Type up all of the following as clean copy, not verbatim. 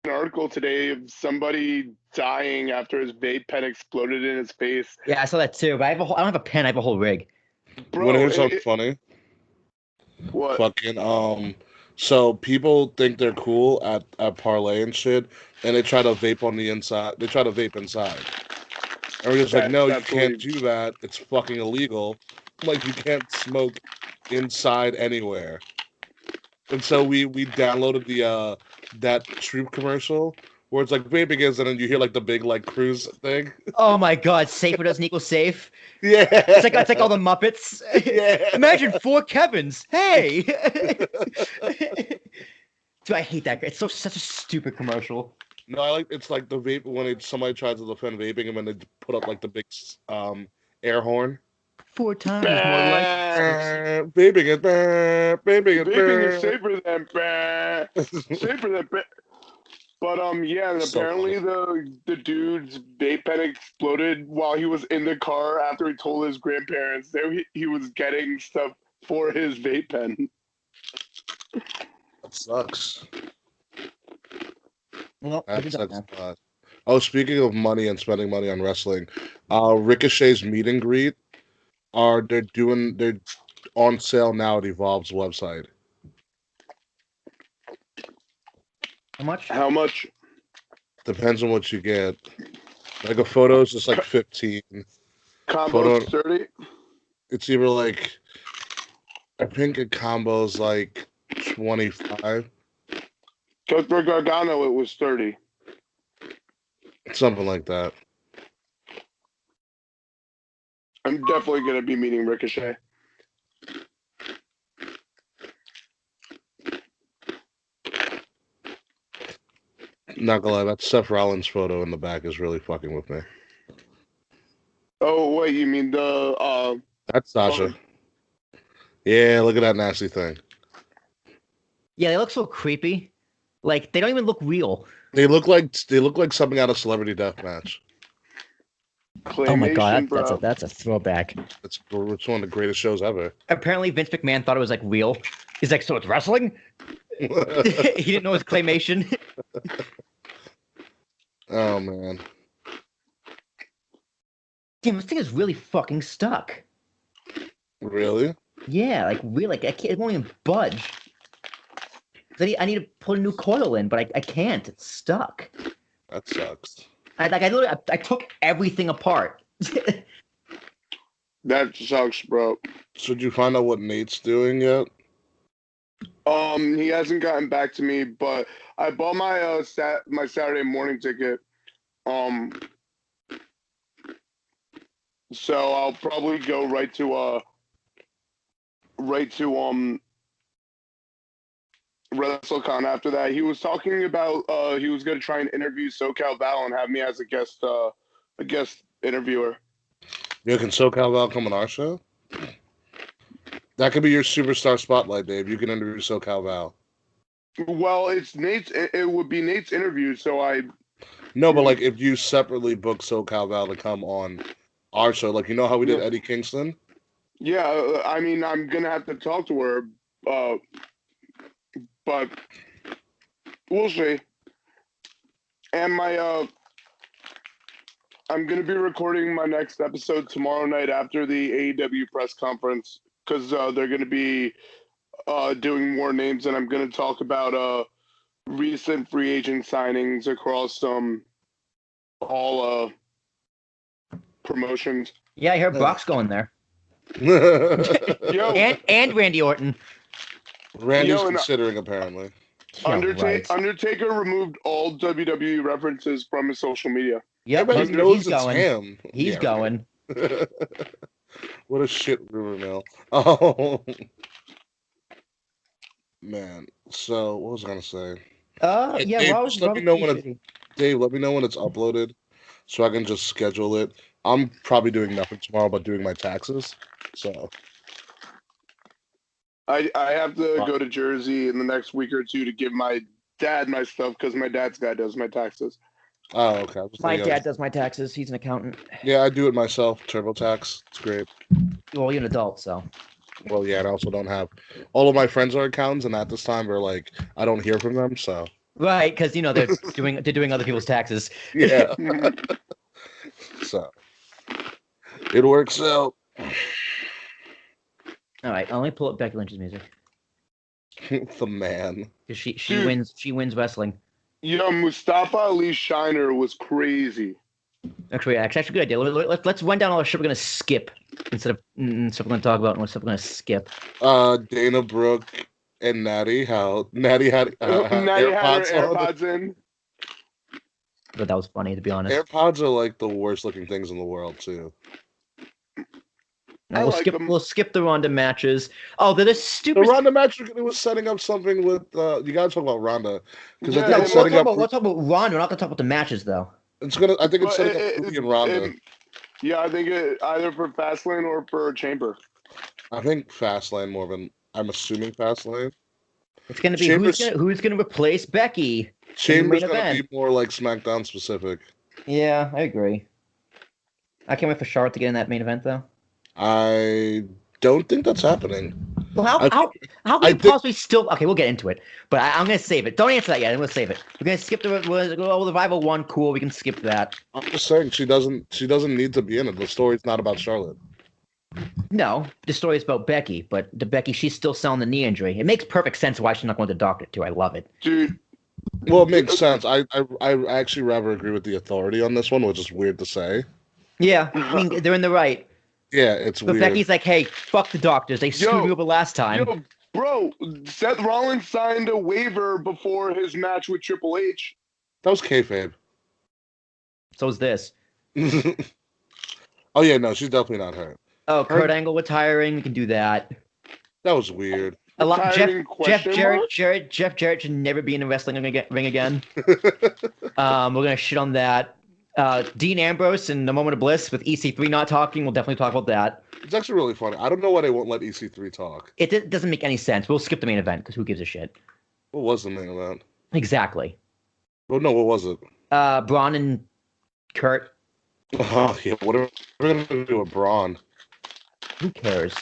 an article today of somebody dying after his vape pen exploded in his face. Yeah, I saw that too. But I don't have a pen. I have a whole rig. You want to Bro, hear something funny? what? Fucking so people think they're cool at parlay and shit, and they try to vape on the inside. They try to vape inside. And we're just like, no, you That's can't believed. do that. It's fucking illegal. Like you can't smoke inside anywhere. And so we downloaded the that Troop commercial where it's like vaping is, and then you hear like the big like cruise thing. Oh my God, safer doesn't equal safe. Yeah, It's like all the Muppets. yeah. Imagine 4 Kevins. Hey. Dude, I hate that. It's such a stupid commercial. No, I like it's like the vape when somebody tries to defend vaping and then they put up like the big air horn. 4 times more like. Vaping is vaping Vaping is is safer than But yeah, and so apparently funny. the dude's vape pen exploded while he was in the car after he told his grandparents that he was getting stuff for his vape pen. That sucks. Well, That sucks a lot. Oh, speaking of money and spending money on wrestling, Ricochet's meet and greet they're on sale now at Evolve's website. How much? How much? Depends on what you get. Like a photo is just like 15. Combo Photo 30? it's either like I think a combo is like 25, Because for Gargano, it was 30. something like that. I'm definitely going to be meeting Ricochet. Not gonna lie, that Seth Rollins photo in the back is really fucking with me. Oh, wait, you mean the... That's Sasha. Yeah, look at that nasty thing. Yeah, they look so creepy. Like they don't even look real. They look like something out of Celebrity Deathmatch. Oh my God, bro. that's a throwback. It's one of the greatest shows ever. Apparently, Vince McMahon thought it was like real. He's like, so it's wrestling? He didn't know it was claymation. Oh man. Damn, this thing is really fucking stuck. Really? Yeah, like really, like it won't even budge. I need to put a new coil in, but I can't. It's stuck. That sucks. I took everything apart. That sucks, bro. So did you find out what Nate's doing yet? He hasn't gotten back to me, but I bought my my Saturday morning ticket. So I'll probably go right to WrestleCon after that. He was talking about he was gonna try and interview SoCal Val and have me as a guest interviewer. Yeah, can SoCal Val come on our show? That could be your superstar spotlight, Dave. You can interview SoCal Val. Well, it's Nate's. It would be Nate's interview, so I. No, but like if you separately book SoCal Val to come on our show, like you know how we did Yeah. Eddie Kingston? Yeah, I mean, I'm gonna have to talk to her, but we'll see. And I'm gonna be recording my next episode tomorrow night after the AEW press conference because they're gonna be doing more names, and I'm gonna talk about recent free agent signings across all promotions. Yeah, I heard Brock's going there. Yo, and Randy Orton. Randy's considering apparently. Yeah, right. Undertaker removed all WWE references from his social media. Yep, Everybody knows he's it's going. him. He's going. What a shit rumor mill. Oh man. So what was I gonna say? Yeah, Dave, Raw just was let me know when shitty. Dave, let me know when it's uploaded so I can just schedule it. I'm probably doing nothing tomorrow but doing my taxes. So I have to go to Jersey in the next week or two to give my dad my stuff because my dad's guy does my taxes. oh okay. My dad does my taxes. He's an accountant. Yeah, I do it myself. TurboTax. It's great. Well, you're an adult, so. Well, yeah, and I also don't have all of my friends are accountants, and at this time we're like I don't hear from them, so Right, because they're doing other people's taxes. Yeah. So it works out. All right, let me pull up Becky Lynch's music The man. because she Dude. wins wrestling. Mustafa Ali Shiner was crazy. Actually, a good idea. Let's run down all the shit we're gonna skip instead of stuff we're gonna talk about and what stuff we're gonna skip. Dana Brooke and Natty. How Natty had Natty had her on. AirPods in. But that was funny, to be honest. AirPods are like the worst looking things in the world too. I like them. We'll skip the Ronda matches. Oh, they're the The stupid. Ronda match was setting up something with. You gotta talk about Ronda because I Yeah, think No, it's setting up. we'll talk about Ronda. We're not gonna talk about the matches though. It's gonna. I think it's But setting up Ruby and Ronda. Yeah, I think either for Fastlane or for Chamber. I think Fastlane more than. I'm assuming Fastlane. It's gonna be Chambers- who's gonna replace Becky. Chamber's main gonna event. be more like SmackDown specific. Yeah, I agree. I can't wait for Charlotte to get in that main event though. I don't think that's happening. Well, I how can I you think- possibly still? Okay, we'll get into it, but I'm gonna save it. Don't answer that yet. I'm gonna save it. We're gonna skip the Revival 1. Cool, we can skip that. I'm just saying she doesn't need to be in it. The story's not about Charlotte. No, the story is about Becky, but the Becky, she's still selling the knee injury. It makes perfect sense why she's not going to the doctor too. I love it. Dude, Well, it makes sense. I actually rather agree with the authority on this one, which is weird to say. Yeah, I mean they're in the right. Yeah, it's But weird. Becky's like, hey, fuck the doctors. They screwed me over last time. yo, bro, Seth Rollins signed a waiver before his match with Triple H. That was kayfabe. So's this. Oh yeah, no, she's definitely not hurt. Oh, Kurt Angle retiring. We can do that. That was weird. A lot. Retiring Jeff question Jarrett. mark? Jeff Jarrett should never be in a wrestling ring again. We're gonna shit on that. Dean Ambrose and The Moment of Bliss with EC3 not talking. We'll definitely talk about that. It's actually really funny. I don't know why they won't let EC3 talk. It doesn't make any sense. We'll skip the main event because who gives a shit? What was the main event? Exactly. Well, no, what was it? Braun and Kurt. Oh yeah, what are we gonna do with Braun? Who cares?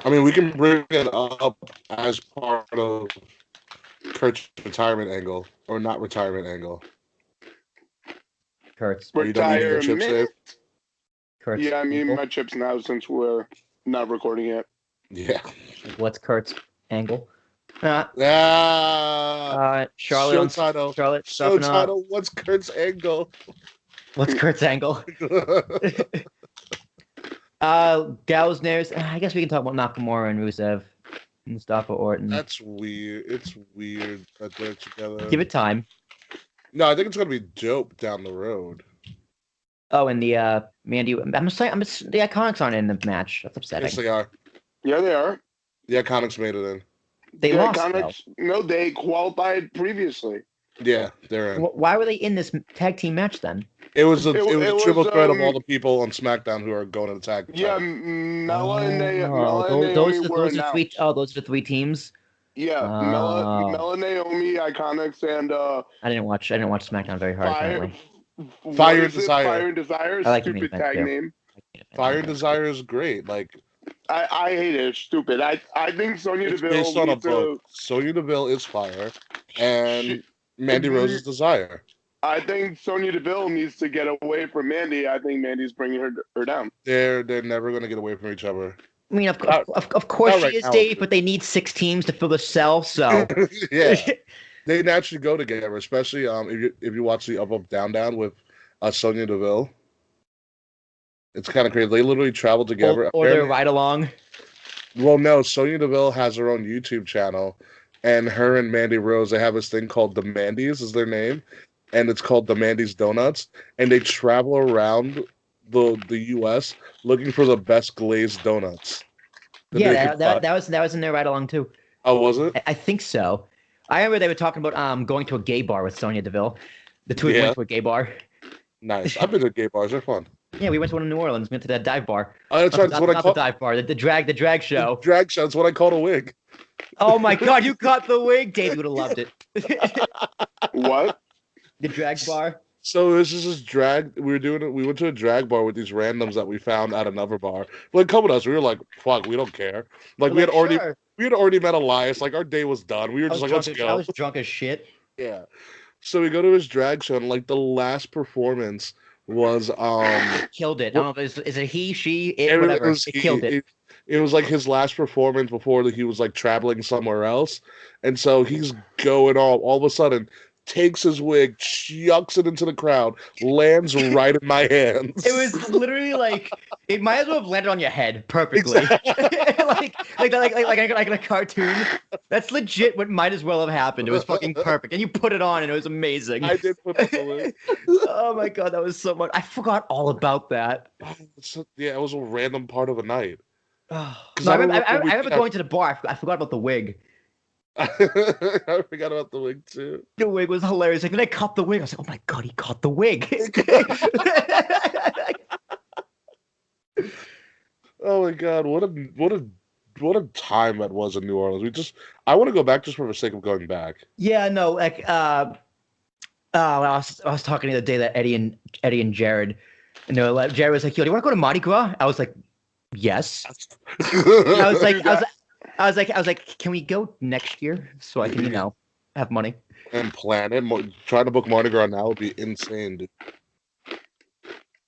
I mean, we can bring it up as part of Kurt's retirement angle, or not retirement angle. Kurt's. Are you done eating your chips, Dave? Retirement? Kurt's. Yeah, I'm eating angle? my chips now since we're not recording yet. Yeah. What's Kurt's angle? Ah. Charlotte. Show on- title. Charlotte. Show stuffing up. title. What's Kurt's angle? What's Kurt's angle? Gaussner's. I guess we can talk about Nakamura and Rusev and Mustafa Orton. That's weird. It's weird that they're together. Give it time. No, I think it's gonna be dope down the road. Oh, and the Mandy. The Iconics aren't in the match. That's upsetting. Yes, they are. Yeah, they are. The Iconics made it in. They The lost. though. Iconics, no, they qualified previously. Yeah, they're in. Why were they in this tag team match then? It was a It triple was, threat of all the people on SmackDown who are going to the tag. Yeah, Mella and Naomi those were are the three. announced. Oh, those are the three teams. Yeah, Oh. Mella, Naomi, Iconics, and I didn't watch SmackDown very hard. Fire, Apparently. Fire what and is it? Desire. Fire and Desire. I like the Stupid main event, tag too. name. Fire and Desire is great. Like I hate it. It's stupid. I think Sonya it's Deville based on a needs to. book. Sonya Deville is Fire, and She- Mandy Rose is Desire. I think Sonya Deville needs to get away from Mandy. I think Mandy's bringing her down. They're never going to get away from each other. I mean, of Not course she right is, now. Dave, but they need 6 teams to fill the cell. So Yeah, they naturally go together, especially if you watch the Up Down Down with Sonya Deville. It's kind of crazy. They literally travel together. or they're Apparently- right along. Well, no, Sonya Deville has her own YouTube channel, and her and Mandy Rose, they have this thing called the Mandy's is their name, and it's called the Mandy's Donuts, and they travel around the U.S. looking for the best glazed donuts. they Yeah, can find. that was in there right along too. Oh, was it? I think so. I remember they were talking about going to a gay bar with Sonya Deville. The two of them Yeah. went to a gay bar. Nice. I've been to gay bars. They're fun. Yeah, we went to one in New Orleans. We went to that dive bar. Oh, that's right. That's what I Not call the dive bar. The drag show. drag show. That's what I call a wig. Oh my God, you caught the wig. Dave would have loved it. What? The drag bar. So this is this drag. We went to a drag bar with these randoms that we found at another bar. Like, come with us. We were like, fuck, we don't care. Like, we had already Sure. met Elias. Like, our day was done. We were just like, let's I go. was drunk as shit. Yeah. So we go to his drag show, and like the last performance was Killed it. I what- don't know. Is it he, she, it, it whatever? was It killed it. it was like his last performance before he was like traveling somewhere else, and so he's going all of a sudden takes his wig, chucks it into the crowd, lands right in my hands. It was literally like it might as well have landed on your head perfectly, Exactly. like in a cartoon. That's legit what might as well have happened. It was fucking perfect, and you put it on, and it was amazing. I did put on the wig. Oh my god, that was so much. I forgot all about that. Yeah, it was a random part of a night. Oh. 'Cause No, I I don't remember, I, remember I remember going to the bar. I forgot about the wig. I forgot about the wig too. The wig was hilarious. Like then I caught the wig. I was like, oh my god, he caught the wig. Oh my god, what a time that was in New Orleans. I want to go back just for the sake of going back. Yeah, no, like I was talking the other day that Eddie and Jared, and they were like, Jared was like, "Yo, do you want to go to Mardi Gras?" I was like, "Yes." And I was like, "Can we go next year so I can, have money?" And plan it. Trying to book Mardi Gras now would be insane, dude.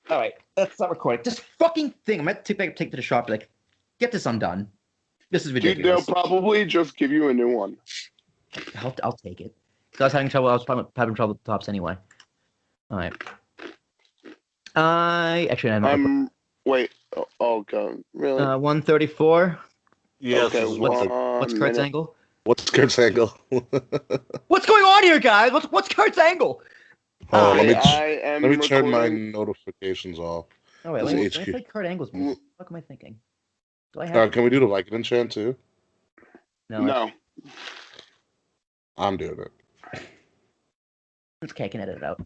All right, let's stop recording. This fucking thing. I'm gonna take to the shop. Like, get this undone. This is Dude, ridiculous. they'll probably just give you a new one. I'll take it. So I was having trouble. I was having trouble with the tops anyway. All right. I actually Wait. Oh god. Really? 134. Yes. Okay, What's Kurt's angle? What's Kurt's angle? What's going on here, guys? What's Kurt's angle? Oh, let me am turn my recording. notifications off. Oh wait, This let is me HQ. play Kurt Angle's music. What am I thinking? Do I have? Can we do the Vicodin chant too? No. I'm doing it. It's okay. I can edit it out.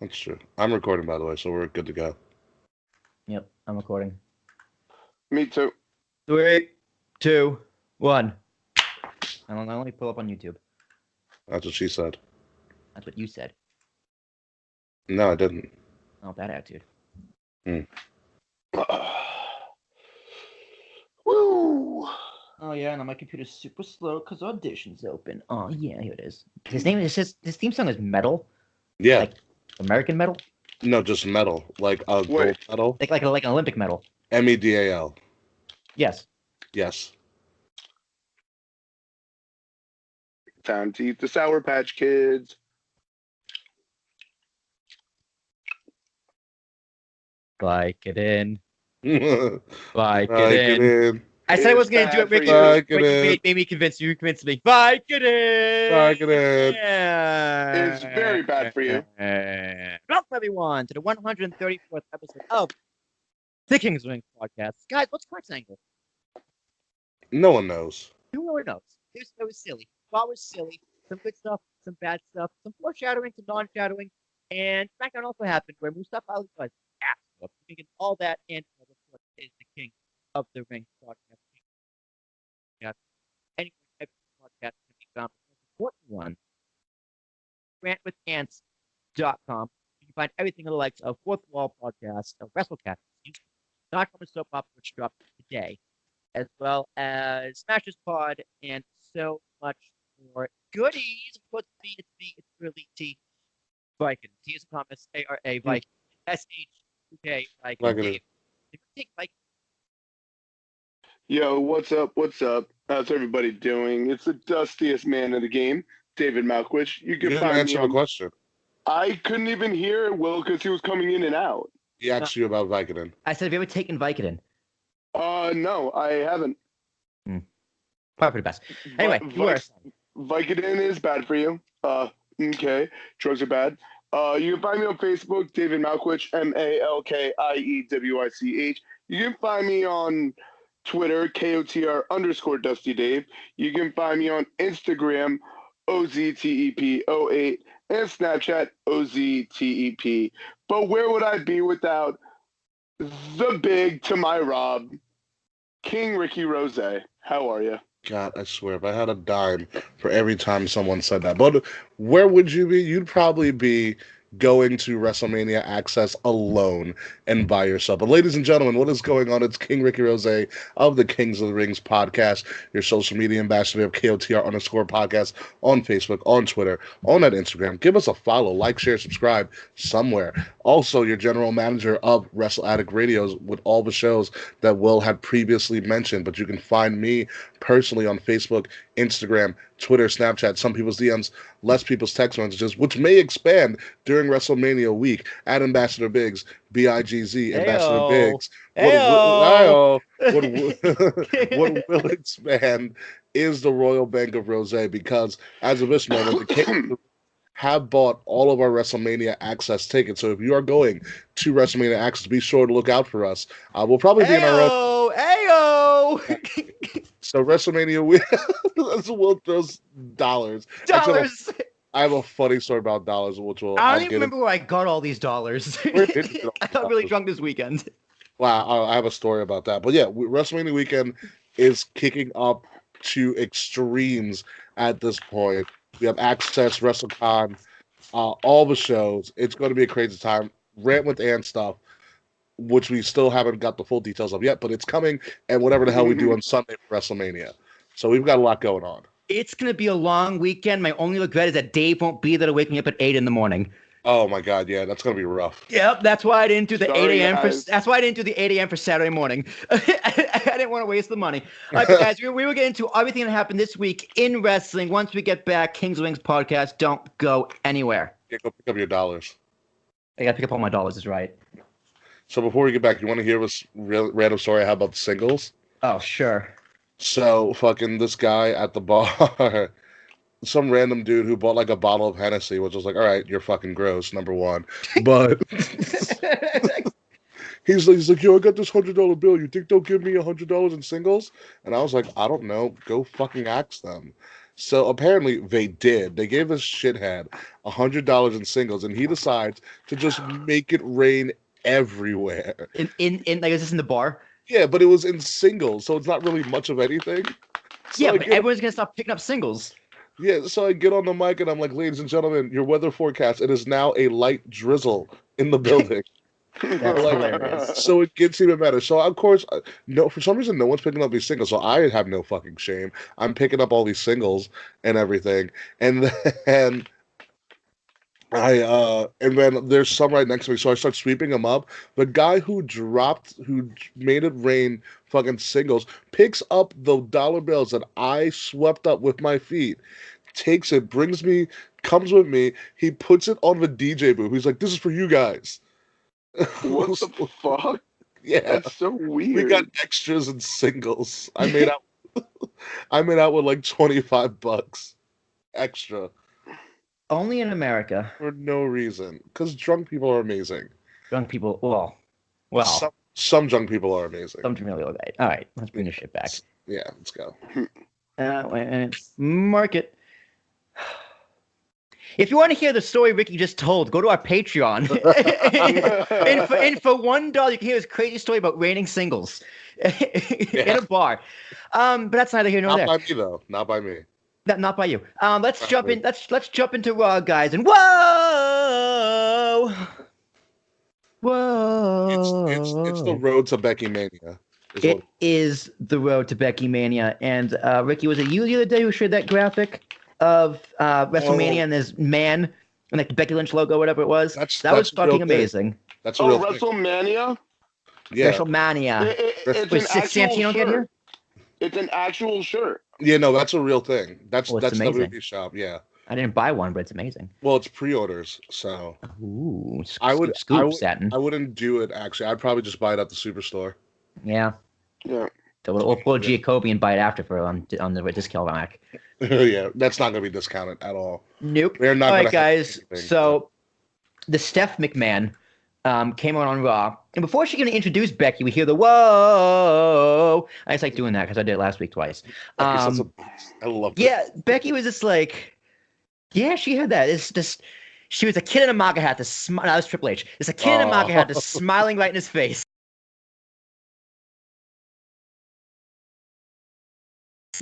That's true. I'm recording, by the way, so we're good to go. Yep, I'm recording. Me too. 3, 2, 1. I only pull up on YouTube. That's what she said. That's what you said. No, I didn't. Oh, bad attitude. Woo! Oh yeah, and my computer's super slow because Audition's open. Oh yeah, here it is. His theme song is metal. Yeah. Like American metal. No, just metal. Like a gold medal. Like an Olympic medal. MEDAL. Yes. Yes. Time to eat the Sour Patch Kids. Vicodin. Vicodin. Vicodin. I said I wasn't gonna do it, Rick. Vicodin. Made me convince you. You convinced me. Vicodin. Vicodin. Yeah. It's very bad for you. Welcome everyone to the 134th episode of the King's Wing podcast. Guys, what's Kurt's angle? No one knows. Who really knows? It was silly. Raw was silly. Some good stuff, some bad stuff, some foreshadowing, some non-shadowing, and SmackDown also happened where Mustafa Ali was ass whooped. You can get all that and more. What is the King of the Ring podcast? Yeah. Any type of podcast can be found. The most important one, rantwithants.com. You can find everything in the likes of Fourth Wall Podcast, WrestleCast, Not From a Soap Opera, which dropped today, as well as Smashers Pod, and so much more goodies. Of course, it's really T. Viking. T is Thomas, A-R-A, Viking. S-H-U-K, Viking. Dave. Take Viking. Yo, what's up? What's up? How's everybody doing? It's the dustiest man in the game, David Malkwich. You can You didn't find me answer the on... question. I couldn't even hear Will because he was coming in and out. He asked you about Vicodin. I said, have you ever taken Vicodin? No, I haven't. Probably the best. Anyway, you were. Vicodin is bad for you. Okay. Drugs are bad. You can find me on Facebook, David Malkwich, Malkiewich. You can find me on Twitter, KOTR_Dusty Dave. You can find me on Instagram, OZTEP08, and Snapchat, OZTEP. But where would I be without the big, to my Rob, King Ricky Rose? How are you? God, I swear, if I had a dime for every time someone said that. But where would you be? You'd probably be going to WrestleMania Access alone and by yourself. But ladies and gentlemen, what is going on? It's King Ricky Rose of the Kings of the Rings podcast, your social media ambassador of KOTR_podcast on Facebook, on Twitter, on that Instagram. Give us a follow, like, share, subscribe somewhere. Also, your general manager of Wrestle Addict Radios with all the shows that Will had previously mentioned. But you can find me personally on Facebook, Instagram, Twitter, Snapchat, some people's DMs, less people's text messages, which may expand during WrestleMania week at Ambassador Biggs, BIGZ, Ambassador Ayo. Biggs. Ayo. What will expand is the Royal Bank of Rosé, because as of this moment, the King have bought all of our WrestleMania Access tickets. So if you are going to WrestleMania Access, be sure to look out for us. We'll probably be in our own. Ayo! So WrestleMania week, that's Will throws dollars. Dollars. I have a funny story about dollars, which I don't even remember where I got all these dollars. I got really drunk this weekend. Wow, I have a story about that. But yeah, WrestleMania weekend is kicking up to extremes at this point. We have Access, WrestleCon, all the shows. It's going to be a crazy time. Rant with Ann stuff, which we still haven't got the full details of yet, but it's coming, and whatever the hell we do on Sunday for WrestleMania. So we've got a lot going on. It's going to be a long weekend. My only regret is that Dave won't be there to wake me up at 8 in the morning. Oh my God, yeah, that's going to be rough. Yep, that's why I didn't do the Sorry, 8 a.m. That's why I didn't do the 8 a.m. for Saturday morning. I didn't want to waste the money. All right, but guys, we will get into everything that happened this week in wrestling. Once we get back, Kings of Wings podcast. Don't go anywhere. Yeah, go pick up your dollars. I got to pick up all my dollars, is right. So before we get back, you want to hear this random story I have about the singles? Oh, sure. So fucking this guy at the bar, some random dude who bought like a bottle of Hennessy, which was like, all right, you're fucking gross, number one. But he's like, yo, I got this $100 bill. You think they'll give me $100 in singles? And I was like, I don't know. Go fucking ask them. So apparently they did. They gave this shithead $100 in singles, and he decides to just make it rain everywhere. In like, is this in the bar? Yeah, but it was in singles, so it's not really much of anything. So yeah, but everyone's gonna stop picking up singles. Yeah, so I get on the mic and I'm like, ladies and gentlemen, your weather forecast, it is now a light drizzle in the building. That's hilarious. So it gets even better. So of course, no, for some reason, no one's picking up these singles. So I have no fucking shame. I'm picking up all these singles and everything, and then and then there's some right next to me, so I start sweeping them up. The guy who made it rain fucking singles, picks up the dollar bills that I swept up with my feet, takes it, comes with me, he puts it on the DJ booth. He's like, this is for you guys. What the fuck? Yeah. That's so weird. We got extras and singles. I made out with like $25 extra. Only in America. For no reason. Because drunk people are amazing. Drunk people, well. Some drunk people are amazing. Some really right. All right, let's bring this shit back. Yeah, let's go. Mark it. If you want to hear the story Ricky just told, go to our Patreon. and for $1, you can hear his crazy story about raining singles in a bar. But that's neither here nor there. Not by me, though. Not by me. Not by you. Let's jump in. Let's jump into Raw, guys. And whoa. It's the road to Becky Mania. It is the road to Becky Mania. And Ricky, was it you the other day who shared that graphic of WrestleMania and this man and like the Becky Lynch logo, whatever it was? That was fucking amazing. That's a real thing. WrestleMania? Yeah. WrestleMania. It's an actual Santino shirt. It's an actual shirt. Yeah, no, that's a real thing. That's amazing. WWE shop, yeah. I didn't buy one, but it's amazing. Well, it's pre-orders, so. Ooh, I wouldn't do it, actually. I'd probably just buy it at the Superstore. Yeah. Yeah. So we'll pull Giacobbe and buy it after for on the discount rack. Yeah, that's not going to be discounted at all. Nope. They're not. All right, guys. So the Steph McMahon came on Raw, and before she can introduce Becky, we hear the whoa. I just like doing that because I did it last week twice. I love it. Yeah, Becky was just like, yeah, she had that. It's just she was a kid in a MAGA hat. No, that was Triple H. It's a kid in a MAGA hat, just smiling right in his face.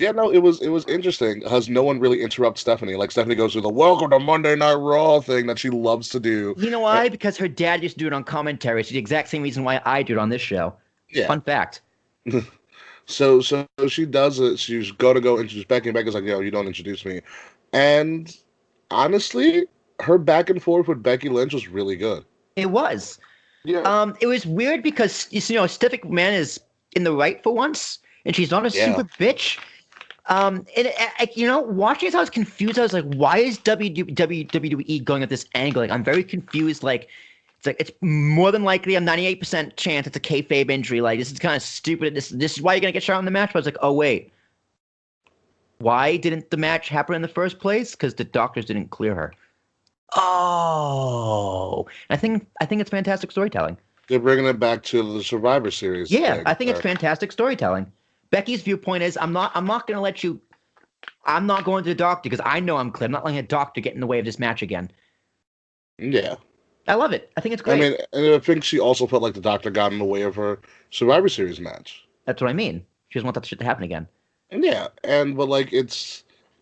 Yeah, no, it was interesting because no one really interrupts Stephanie. Like Stephanie goes through the "Welcome to Monday Night Raw" thing that she loves to do. You know why? Because her dad used to do it on commentary. It's the exact same reason why I do it on this show. Yeah. Fun fact. So she does it. She's going to go introduce Becky, and Becky's like, "Yo, you don't introduce me." And honestly, her back and forth with Becky Lynch was really good. It was. Yeah. It was weird because Stephanie McMahon is in the right for once, and she's not a super bitch. Watching this, I was confused. I was like, why is WWE going at this angle? Like, I'm very confused. Like, it's more than likely a 98% chance it's a kayfabe injury. Like, this is kind of stupid. This is why you're gonna get shot in the match. But I was like, oh wait, why didn't the match happen in the first place? Because the doctors didn't clear her. Oh, I think it's fantastic storytelling. They're bringing it back to the Survivor Series. Yeah, I think it's fantastic storytelling. Becky's viewpoint is, I'm not going to let you. I'm not going to the doctor because I know I'm clear. I'm not letting a doctor get in the way of this match again. Yeah, I love it. I think it's great. I mean, and I think she also felt like the doctor got in the way of her Survivor Series match. That's what I mean. She doesn't want that shit to happen again. And yeah,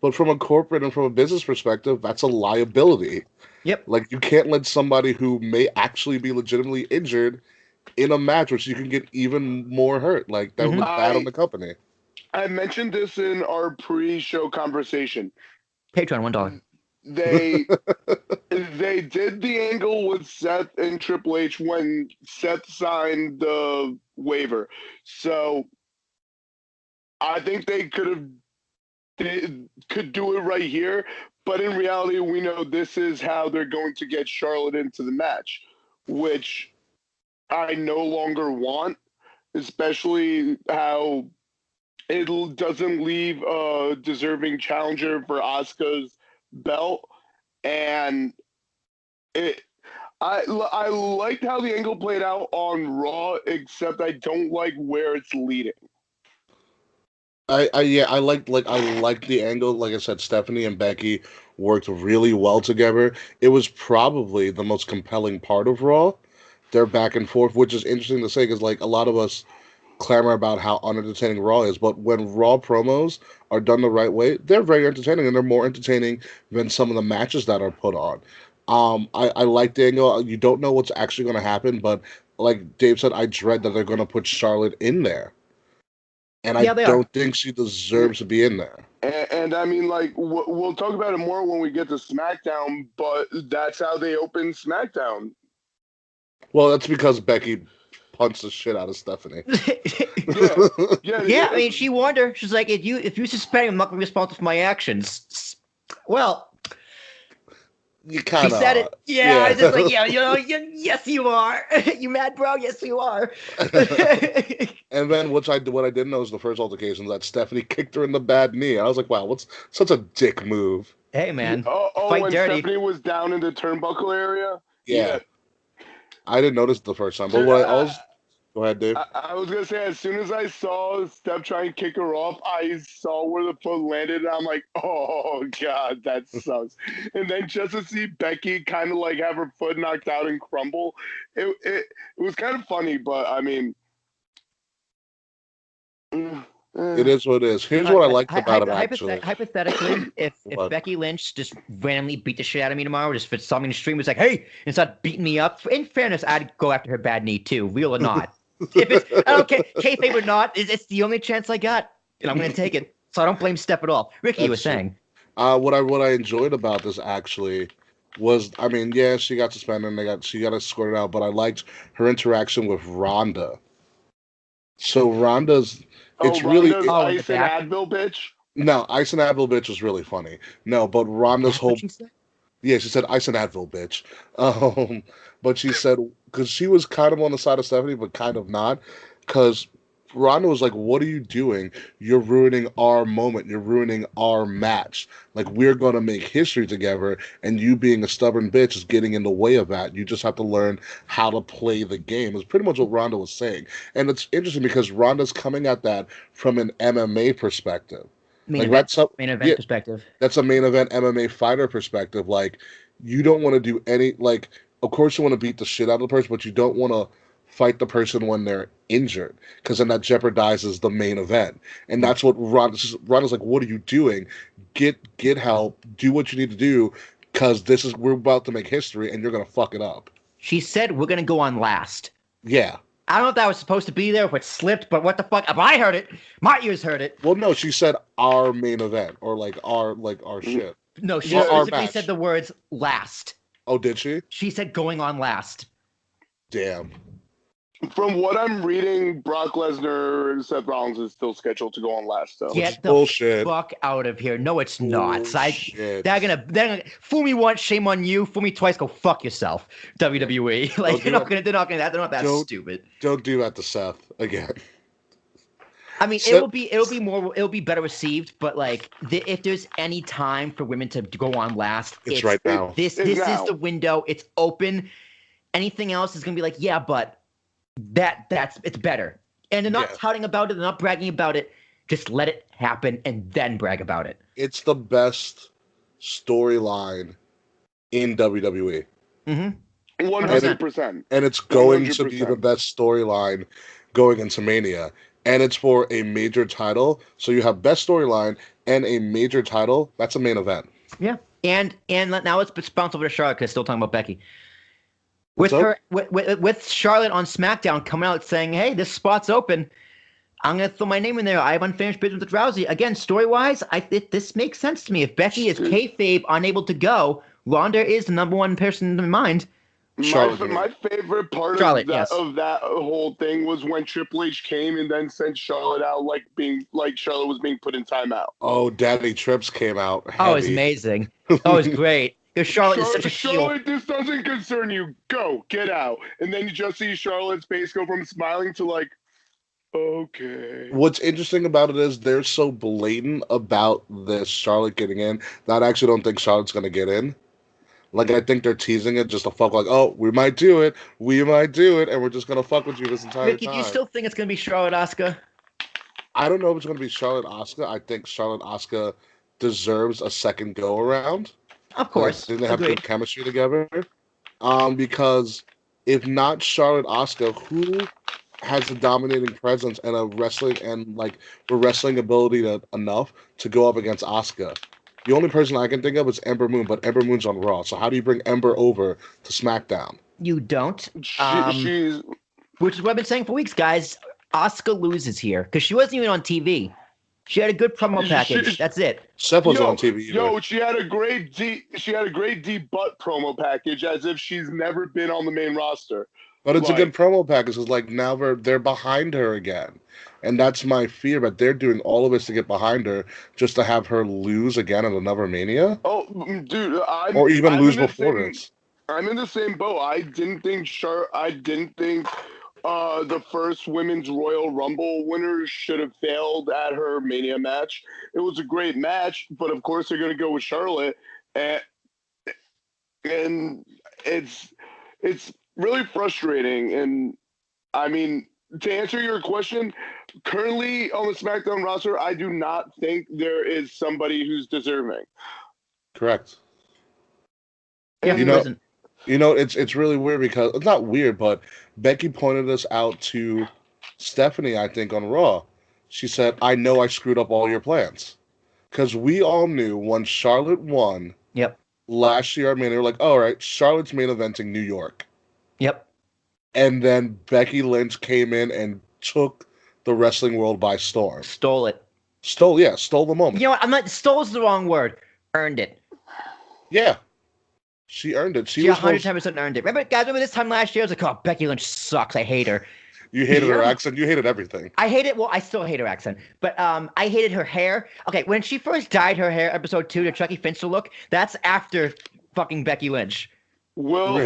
but from a corporate and from a business perspective, that's a liability. Yep. Like, you can't let somebody who may actually be legitimately injured in a match, which you can get even more hurt. Like, that would look bad on the company. I mentioned this in our pre-show conversation. Patreon, $1. They did the angle with Seth and Triple H when Seth signed the waiver. So I think they could do it right here. But in reality, we know this is how they're going to get Charlotte into the match, which I no longer want, especially how it doesn't leave a deserving challenger for Asuka's belt. And I liked how the angle played out on Raw, except I don't like where it's leading. I like the angle. Like I said, Stephanie and Becky worked really well together. It was probably the most compelling part of Raw. Their back and forth, which is interesting to say, because like a lot of us clamor about how unentertaining Raw is, but when Raw promos are done the right way, they're very entertaining, and they're more entertaining than some of the matches that are put on. I like the angle. You don't know what's actually going to happen, but like Dave said, I dread that they're going to put Charlotte in there. And I don't think she deserves to be in there. And I mean, like, we'll talk about it more when we get to SmackDown, but that's how they open SmackDown. Well, that's because Becky punched the shit out of Stephanie. Yeah. I mean, she warned her. She's like, if you suspect me, I'm not going to be responsible for my actions. Well, you kind of. He said it. Yeah. It's just like, yes, you are. You mad, bro? Yes, you are. And then what I didn't know was the first altercation that Stephanie kicked her in the bad knee. I was like, wow, what's such a dick move? Hey, man. Fight when dirty. Stephanie was down in the turnbuckle area? Yeah. I didn't notice it the first time. But go ahead, Dave. I was going to say, as soon as I saw Steph try and kick her off, I saw where the foot landed, and I'm like, oh, God, that sucks. And then just to see Becky kind of like have her foot knocked out and crumble, it was kind of funny, but I mean... It is what it is. Here's what I liked about it, actually. Hypothetically, if Becky Lynch just randomly beat the shit out of me tomorrow, just for something to stream, was like, hey, and start beating me up, in fairness, I'd go after her bad knee too, real or not. If it's, I don't care, kayfabe or not, it's the only chance I got, and I'm going to take it. So I don't blame Steph at all. Ricky, you were saying. What I enjoyed about this, actually, was, I mean, yeah, she got suspended, and she got escorted out, but I liked her interaction with Rhonda. So Rhonda's... It's really Ice and Advil bitch. No, Ice and Advil bitch was really funny. No, but Rhonda's whole she said? Yeah, she said Ice and Advil bitch. But she said because she was kind of on the side of Stephanie, but kind of not, because Rhonda was like, "What are you doing? You're ruining our moment. You're ruining our match. Like, we're gonna make history together, and you being a stubborn bitch is getting in the way of that. You just have to learn how to play the game." It's pretty much what Rhonda was saying, and it's interesting because Rhonda's coming at that from an MMA perspective. Main event perspective. That's a main event MMA fighter perspective. Like, you don't want to do any, like, of course you want to beat the shit out of the person, but you don't want to fight the person when they're injured, because then that jeopardizes the main event. And that's what Ron is like, what are you doing? Get help, do what you need to do, because we're about to make history and you're gonna fuck it up. She said we're gonna go on last. Yeah. I don't know if that was supposed to be there, if it slipped, but what the fuck? If I heard it, my ears heard it. Well, no, she said our main event, or our shit. No, she Our specifically match. said the words last. Oh, did she? She said going on last. Damn. From what I'm reading, Brock Lesnar and Seth Rollins is still scheduled to go on last, though. Get the bullshit. fuck out of here. No, it's not. Bullshit. They're gonna fool me once, shame on you. Fool me twice, go fuck yourself. WWE. Like they're not that stupid. Don't do that to Seth again. I mean, it'll be better received, but like if there's any time for women to go on last, it's right now. This is the window. It's open. Anything else is gonna be like, yeah, but it's better. And they're not touting about it, they're not bragging about it. Just let it happen and then brag about it. It's the best storyline in WWE. 100%. And it's going 100%. to be the best storyline going into Mania. And it's for a major title. So you have best storyline and a major title. That's a main event. Yeah. And now let's bounce over to Charlotte because still talking about Becky. With Charlotte on SmackDown coming out saying, hey, this spot's open. I'm going to throw my name in there. I have unfinished business with Rousey. Again, story-wise, this makes sense to me. If Becky is kayfabe unable to go, Ronda is the number one person in mind. My favorite part of that whole thing was when Triple H came and then sent Charlotte out like Charlotte was being put in timeout. Oh, Daddy Trips came out. Heavy. Oh, it was amazing. Oh, it was great. Because Charlotte is such a Charlotte, this doesn't concern you. Go, get out. And then you just see Charlotte's face go from smiling to like, okay. What's interesting about it is they're so blatant about this Charlotte getting in that I actually don't think Charlotte's going to get in. Like, I think they're teasing it just to fuck, like, oh, we might do it, and we're just going to fuck with you this entire time. Do you still think it's going to be Charlotte Asuka? I don't know if it's going to be Charlotte Asuka. I think Charlotte Asuka deserves a second go-around. Of course. They have good chemistry together. Because if not Charlotte Asuka, who has a dominating presence and a wrestling ability enough to go up against Asuka? The only person I can think of is Ember Moon, but Ember Moon's on Raw. So how do you bring Ember over to SmackDown? You don't. She's... Which is what I've been saying for weeks, guys. Asuka loses here because she wasn't even on TV. She had a good promo package. That's it. Seth wasn't on TV either. Yo, she had a great deep butt promo package, as if she's never been on the main roster. But it's a good promo package. It's like now they're behind her again, and that's my fear. But they're doing all of this to get behind her, just to have her lose again at another Mania. Oh, dude, or even lose before this. I'm in the same boat. I didn't think the first women's Royal Rumble winner should have failed at her Mania match. It was a great match, but of course they're going to go with Charlotte, and it's really frustrating. And I mean, to answer your question, currently on the SmackDown roster, I do not think there is somebody who's deserving. Correct. Yeah, it's really weird because it's not weird, but Becky pointed this out to Stephanie, I think, on Raw. She said, I know I screwed up all your plans. Because we all knew when Charlotte won last year, I mean, they were like, all right, Charlotte's main eventing New York. Yep. And then Becky Lynch came in and took the wrestling world by storm. Stole it. Stole the moment. You know what? Stole is the wrong word. Earned it. Yeah. She earned it. She 110% earned it. Remember this time last year? I was like, oh, Becky Lynch sucks. I hate her. You hated her accent. You hated everything. I hate it. Well, I still hate her accent. But I hated her hair. Okay, when she first dyed her hair, episode 2, the Chucky Finster look, that's after fucking Becky Lynch. Will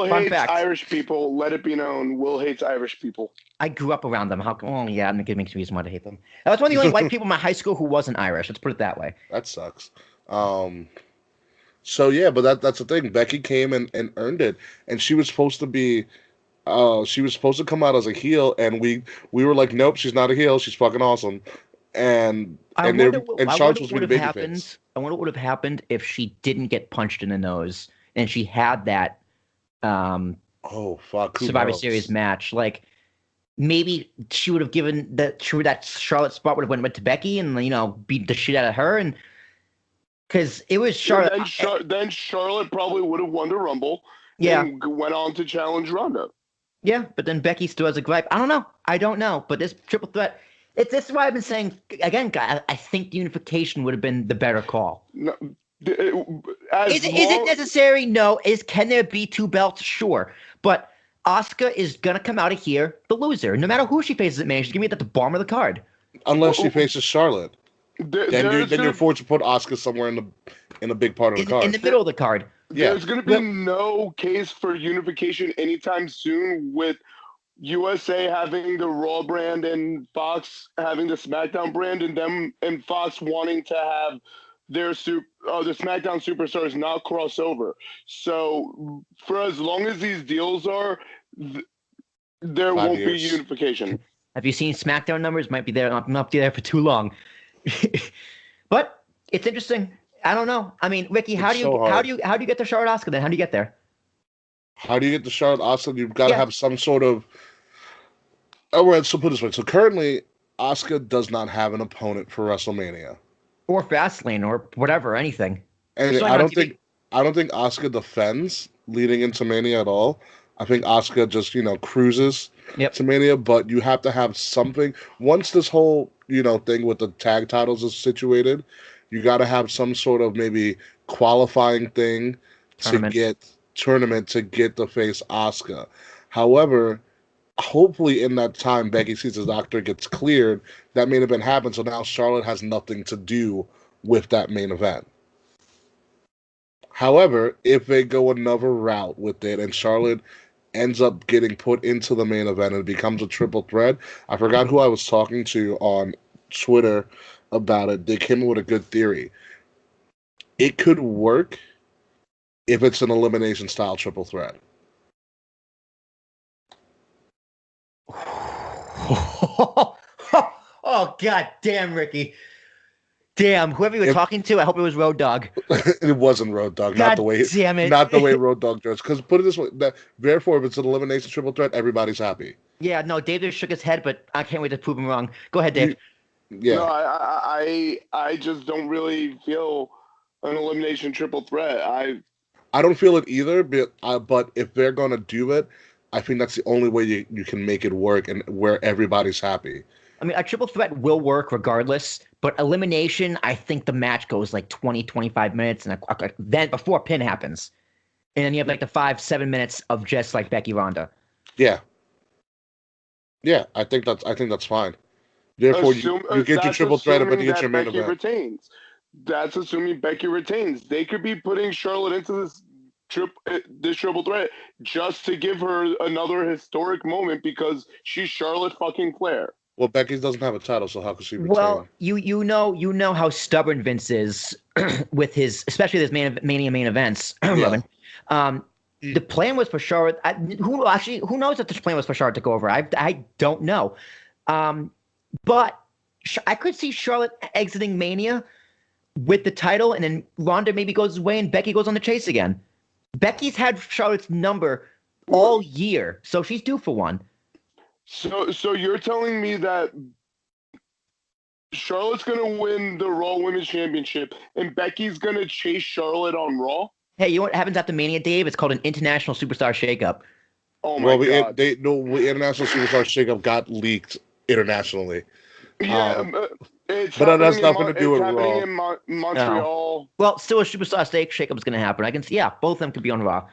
hates Irish people. Let it be known. Will hates Irish people. I grew up around them. It makes me reason why to hate them. I was one of the only white people in my high school who wasn't Irish. Let's put it that way. That sucks. So yeah, but that's the thing. Becky came and earned it, and she was supposed to be, she was supposed to come out as a heel, and we were like, nope, she's not a heel. She's fucking awesome. And Charlotte was being babyface. I wonder what would have happened if she didn't get punched in the nose and she had that Oh fuck, who Survivor knows? Series match. Like maybe she would have given that Charlotte spot would have went to Becky and beat the shit out of her, and because it was And Charlotte. then Charlotte probably would have won the Rumble Yeah, and went on to challenge Ronda. yeah, but then Becky still has a gripe. I don't know. But this triple threat, this is why I've been saying again, guys. I think the unification would have been the better call. No, Is it necessary? No. Can there be two belts? Sure, but Asuka is gonna come out of here the loser, no matter who she faces at Mania. She's gonna be at the bottom of the card. Unless she faces Charlotte, then you're forced to put Asuka somewhere in a big part of the card, in the middle of the card. There's going to be no case for unification anytime soon, with USA having the Raw brand and Fox having the SmackDown brand, and Fox wanting to have their the SmackDown superstars not cross over. So for as long as these deals are, there won't be unification. Have you seen SmackDown numbers? Might be there. Not be there for too long. But it's interesting. I don't know. I mean, Ricky, how do you get to Charlotte Asuka then? How do you get there? How do you get to Charlotte Asuka? You've got to have some sort of. Oh, right. So put it this way. So currently, Asuka does not have an opponent for WrestleMania or Fastlane or whatever, anything. And I don't think Asuka defends leading into Mania at all. I think Asuka just cruises to Mania, but you have to have something once this whole thing with the tag titles is situated. You got to have some sort of maybe qualifying thing to get the face Asuka. However, hopefully in that time Becky sees the doctor gets cleared, that main event happens, so now Charlotte has nothing to do with that main event. However, if they go another route with it and Charlotte ends up getting put into the main event and it becomes a triple threat, I forgot who I was talking to on Twitter about it. They came up with a good theory. It could work if it's an elimination style triple threat. Oh, god damn, Ricky. Damn, whoever you were talking to, I hope it was Road Dogg. It wasn't Road Dogg. God damn it. Not the way Road Dogg does. Because put it this way, therefore, if it's an elimination triple threat, everybody's happy. Yeah, no, Dave just shook his head, but I can't wait to prove him wrong. Go ahead, Dave. Yeah. No, I just don't really feel an elimination triple threat. I don't feel it either, but if they're going to do it, I think that's the only way you can make it work and where everybody's happy. I mean, a triple threat will work regardless, but elimination, I think the match goes like 20, 25 minutes, and then before pin happens. And then you have like the 5-7 minutes of just like Becky Ronda. Yeah. Yeah, I think that's fine. Therefore, you get your triple threat, but you get your main event. Retains. That's assuming Becky retains. They could be putting Charlotte into this triple threat just to give her another historic moment because she's Charlotte fucking Flair. Well, Becky doesn't have a title, so how could she retain? Well, you know how stubborn Vince is with his, especially his Mania main events. Yeah. The plan was for Charlotte. Who knows if the plan was for Charlotte to go over? I don't know. But I could see Charlotte exiting Mania with the title, and then Ronda maybe goes away, and Becky goes on the chase again. Becky's had Charlotte's number all year, so she's due for one. So you're telling me that Charlotte's gonna win the Raw Women's Championship and Becky's gonna chase Charlotte on Raw? Hey, you know what happens after Mania, Dave? It's called an international superstar shakeup. Oh my god! The international superstar shakeup got leaked internationally. Yeah, but that has nothing to do with Raw. In Montreal. No. Well, still a superstar shakeup is going to happen. I can see, both of them could be on Raw.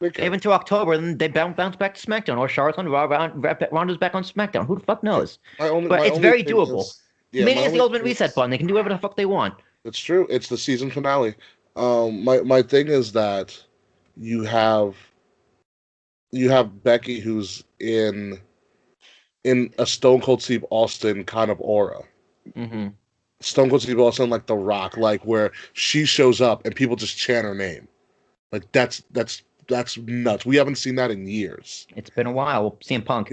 Okay. Even to October, then they bounce back to SmackDown, or Charlotte's on Raw, Ronda's back on SmackDown. Who the fuck knows? But it's very doable. Mania is the ultimate reset button. They can do whatever the fuck they want. It's true. It's the season finale. My thing is that you have Becky, who's in a Stone Cold Steve Austin kind of aura. Mm-hmm. Stone Cold Steve Austin, like The Rock, like where she shows up and people just chant her name. Like that's nuts. We haven't seen that in years. It's been a while. CM Punk.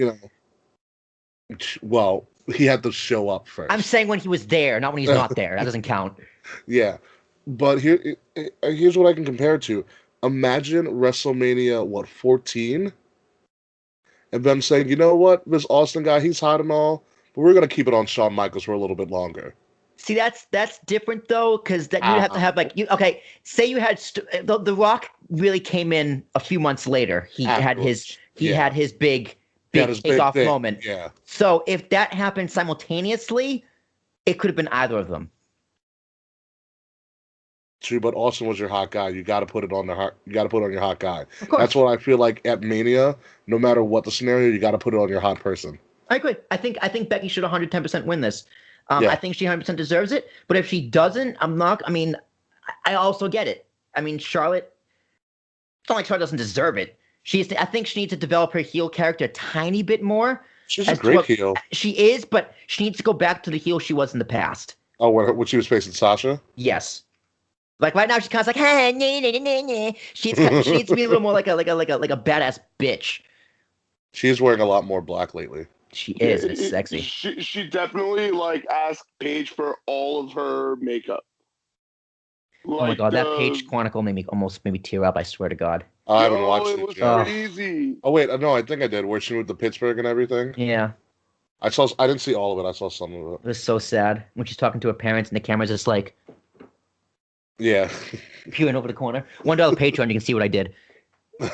Well, he had to show up first. I'm saying when he was there, not when he's not there. That doesn't count. Yeah, but here's what I can compare it to. Imagine WrestleMania 14 and them saying, you know what, this Austin guy, he's hot and all, but we're gonna keep it on Shawn Michaels for a little bit longer. See, that's different though, because that you'd have to have like you. Okay, say you had the Rock really came in a few months later. He had his big takeoff thing. moment. Yeah. So if that happened simultaneously, it could have been either of them. True, but Austin was your hot guy. You got to put it on You got to put it on your hot guy. Of course. That's what I feel like at Mania. No matter what the scenario, you got to put it on your hot person. I agree. I think Becky should 110% win this. Yeah. I think she 100% deserves it. But if she doesn't, I'm not. I mean, I also get it. I mean, Charlotte. It's not like Charlotte doesn't deserve it. I think she needs to develop her heel character a tiny bit more. She's a great heel. She is, but she needs to go back to the heel she was in the past. Oh, when she was facing Sasha? Yes. Like right now, she's kind of like, hey, nah. She needs to be a little more like a badass bitch. She's wearing a lot more black lately. She is. It's sexy. She definitely like asked Paige for all of her makeup. Like, oh my god, that Paige Chronicle almost made me tear up. I swear to God. I haven't watched it. It was crazy. Oh wait, no, I think I did. Where she moved to Pittsburgh and everything. Yeah. I didn't see all of it. I saw some of it. It was so sad when she's talking to her parents and the camera's just like. Yeah. Peering over the corner. $1 Patreon, you can see what I did. All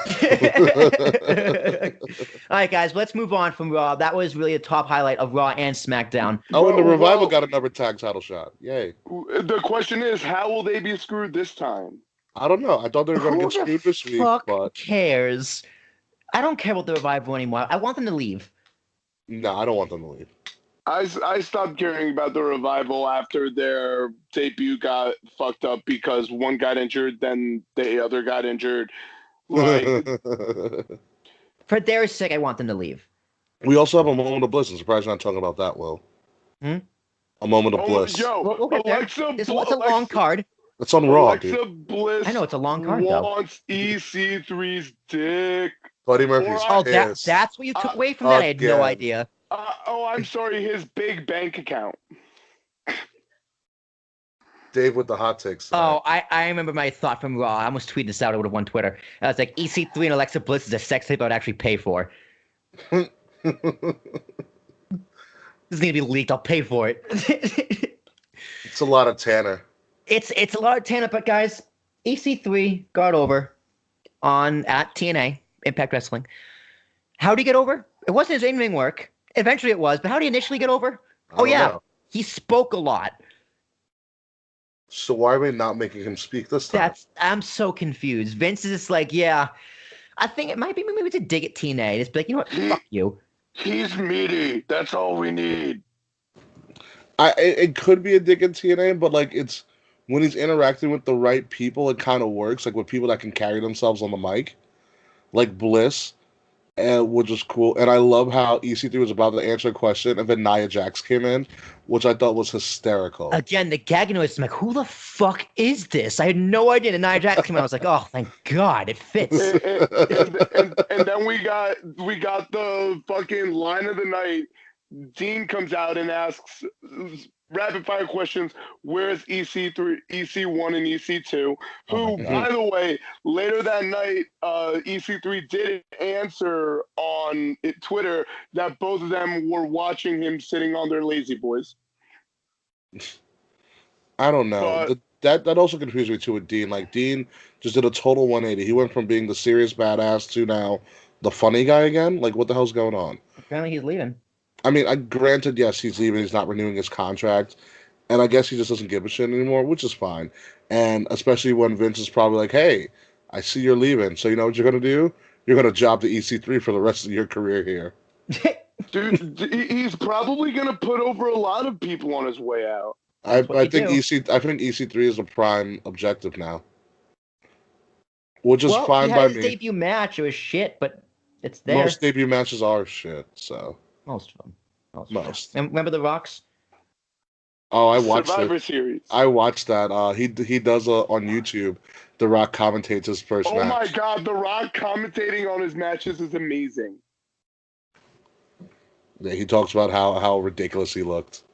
right, guys, let's move on from Raw. That was really a top highlight of Raw and SmackDown. Oh, and the Revival got another tag title shot. Yay. The question is, how will they be screwed this time? I don't know. I thought they were going to get screwed this week. Who cares? I don't care about the Revival anymore. I want them to leave. No, I don't want them to leave. I stopped caring about the Revival after their debut got fucked up because one got injured, then the other got injured. Like, for their sake, I want them to leave. We also have a moment of bliss. I'm surprised you're not talking about that, Will. A moment of bliss. Yo, it's a long card. It's on Raw, Alexa dude. Bliss. I know it's a long card, wants EC3's dick. Buddy Murphy's that's what you took away from that? I had no idea. I'm sorry, his big bank account. Dave with the hot takes. Oh, I remember my thought from Raw. I almost tweeted this out. I would have won Twitter. I was like, EC3 and Alexa Bliss is a sex tape I would actually pay for. This is going to be leaked. I'll pay for it. It's a lot of Tanner. It's a lot of Tanner, but guys, EC3 got over at TNA, Impact Wrestling. How did he get over? It wasn't his in-ring work. Eventually it was, but how did he initially get over? Oh, yeah. Know. He spoke a lot. So why are we not making him speak this time? I'm so confused. Vince is just like, yeah, I think it might be maybe to dig at TNA. Just be like, you know what? Fuck you. He's meaty. That's all we need. It could be a dig at TNA, but like it's when he's interacting with the right people, it kind of works. Like with people that can carry themselves on the mic, like Bliss. Which was cool. And I love how EC3 was about to answer a question, and then Nia Jax came in, which I thought was hysterical. Again, the gagging noise, I'm like, who the fuck is this? I had no idea. And Nia Jax came in, I was like, oh, thank God, it fits. and then we got the fucking line of the night. Dean comes out and asks rapid fire questions. Where's EC3, EC1, and EC2? Who, by the way, later that night, EC3 did answer on Twitter that both of them were watching him sitting on their lazy boys. I don't know. That also confused me too with Dean. Like Dean just did a total 180. He went from being the serious badass to now the funny guy again. Like what the hell's going on? Apparently he's leaving. I mean, granted, yes, he's leaving. He's not renewing his contract. And I guess he just doesn't give a shit anymore, which is fine. And especially when Vince is probably like, hey, I see you're leaving. So you know what you're going to do? You're going to job to EC3 for the rest of your career here. Dude, he's probably going to put over a lot of people on his way out. I think EC3 is a prime objective now. Which is fine by me. His debut match, it was shit, but it's there. Most debut matches are shit, so... Most of them. Most. And remember The Rock's? Oh, I watched Survivor Series. I watched that. He does on YouTube. The Rock commentates his first match. Oh my God, The Rock commentating on his matches is amazing. Yeah, he talks about how ridiculous he looked.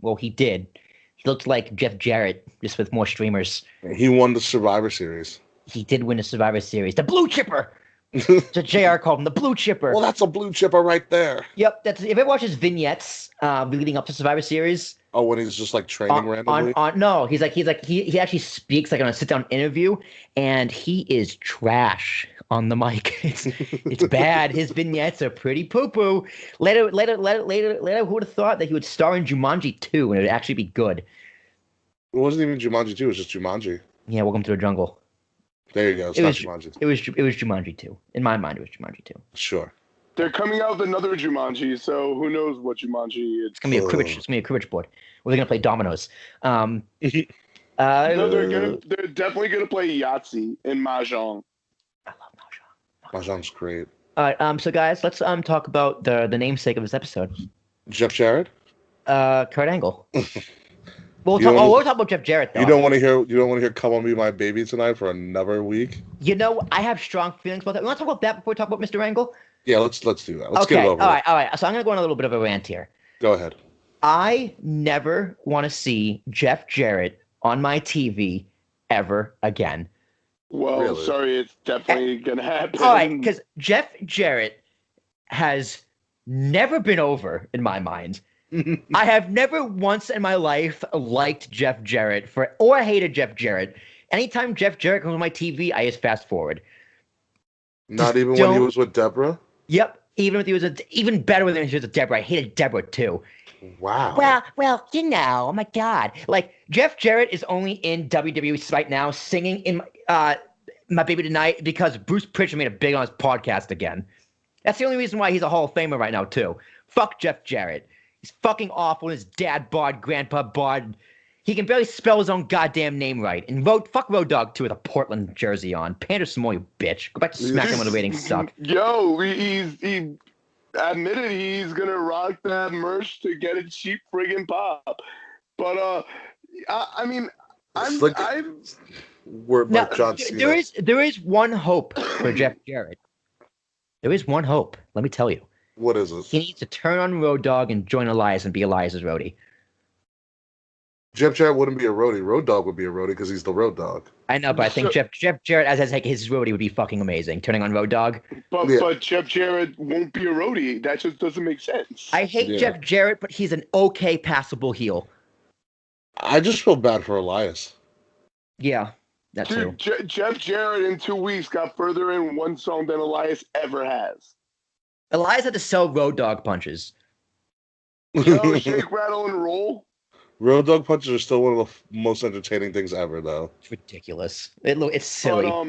Well, he did. He looked like Jeff Jarrett, just with more streamers. He won the Survivor Series. He did win the Survivor Series. The Blue Chipper! So JR called him the blue chipper. Well, that's a blue chipper right there. Yep, that's if you ever watch his vignettes leading up to Survivor Series. Oh, when he's just like training randomly. No, he actually speaks like on a sit down interview, and he is trash on the mic. It's bad. His vignettes are pretty poo poo. Later, who would have thought that he would star in Jumanji 2 and it would actually be good? It wasn't even Jumanji 2, it was just Jumanji. Yeah, Welcome to the Jungle. There you go. It's not Jumanji. It was Jumanji 2. In my mind, it was Jumanji 2. Sure. They're coming out with another Jumanji, so who knows what Jumanji It's gonna be a cribbage. It's gonna be a cribbage board. Where they're gonna play dominoes. No, they're definitely gonna play Yahtzee and Mahjong. I love Mahjong. Mahjong's great. All right, so guys, let's talk about the namesake of this episode. Jeff Jarrett? Kurt Angle. We'll talk about Jeff Jarrett though. You don't want to hear "Come on Be My Baby" tonight for another week? You know, I have strong feelings about that. We want to talk about that before we talk about Mr. Angle? Yeah, let's do that. Let's get it over. All right. So I'm gonna go on a little bit of a rant here. Go ahead. I never want to see Jeff Jarrett on my TV ever again. Well, Really? Sorry, it's definitely gonna happen. All right, because Jeff Jarrett has never been over in my mind. I have never once in my life liked Jeff Jarrett or hated Jeff Jarrett. Anytime Jeff Jarrett comes on my TV, I just fast forward. Not even when he was with Deborah? Yep. Even if he was even better when he was with Deborah. I hated Deborah too. Wow. Well, oh my God. Like, Jeff Jarrett is only in WWE right now singing in My Baby Tonight because Bruce Pritchard made it big on his podcast again. That's the only reason why he's a Hall of Famer right now, too. Fuck Jeff Jarrett. He's fucking awful. His dad bod, grandpa bod. He can barely spell his own goddamn name right. And fuck Road Dogg, too, with a Portland jersey on. Pander some more, you bitch. Go back to SmackDown when the ratings suck. Yo, he admitted he's gonna rock that merch to get a cheap friggin' pop. But I mean, Word now, like John Cena. there is one hope for Jeff Jarrett. There is one hope. Let me tell you. What is it? He needs to turn on Road Dogg and join Elias and be Elias's roadie. Jeff Jarrett wouldn't be a roadie. Road Dogg would be a roadie because he's the Road Dogg. I know, but I think Jeff Jarrett as like his roadie would be fucking amazing. Turning on Road Dogg. But Jeff Jarrett won't be a roadie. That just doesn't make sense. I hate Jeff Jarrett, but he's an okay passable heel. I just feel bad for Elias. Yeah, that too. Jeff Jarrett in 2 weeks got further in one song than Elias ever has. Elias had to sell Road Dogg punches. Yo, shake, rattle, and roll. Road Dogg punches are still one of the most entertaining things ever, though. It's ridiculous. It's silly. But,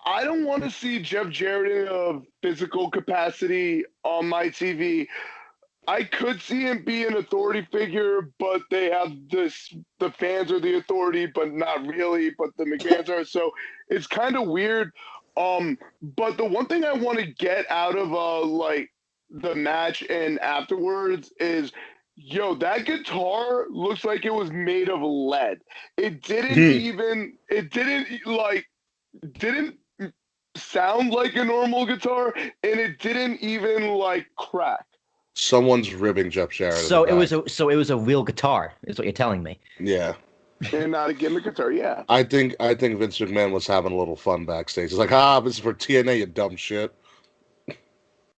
I don't want to see Jeff Jarrett in a physical capacity on my TV. I could see him be an authority figure, but they have the fans are the authority, but not really, but the McMahons are. So it's kind of weird. But the one thing I want to get out of the match and afterwards is, yo, that guitar looks like it was made of lead. It didn't didn't sound like a normal guitar, and it didn't even crack. Someone's ribbing Jeff Jarrett. So it was a real guitar, is what you're telling me. Yeah. And not a gimmick guitar, yeah. I think Vince McMahon was having a little fun backstage. He's like, this is for TNA, you dumb shit.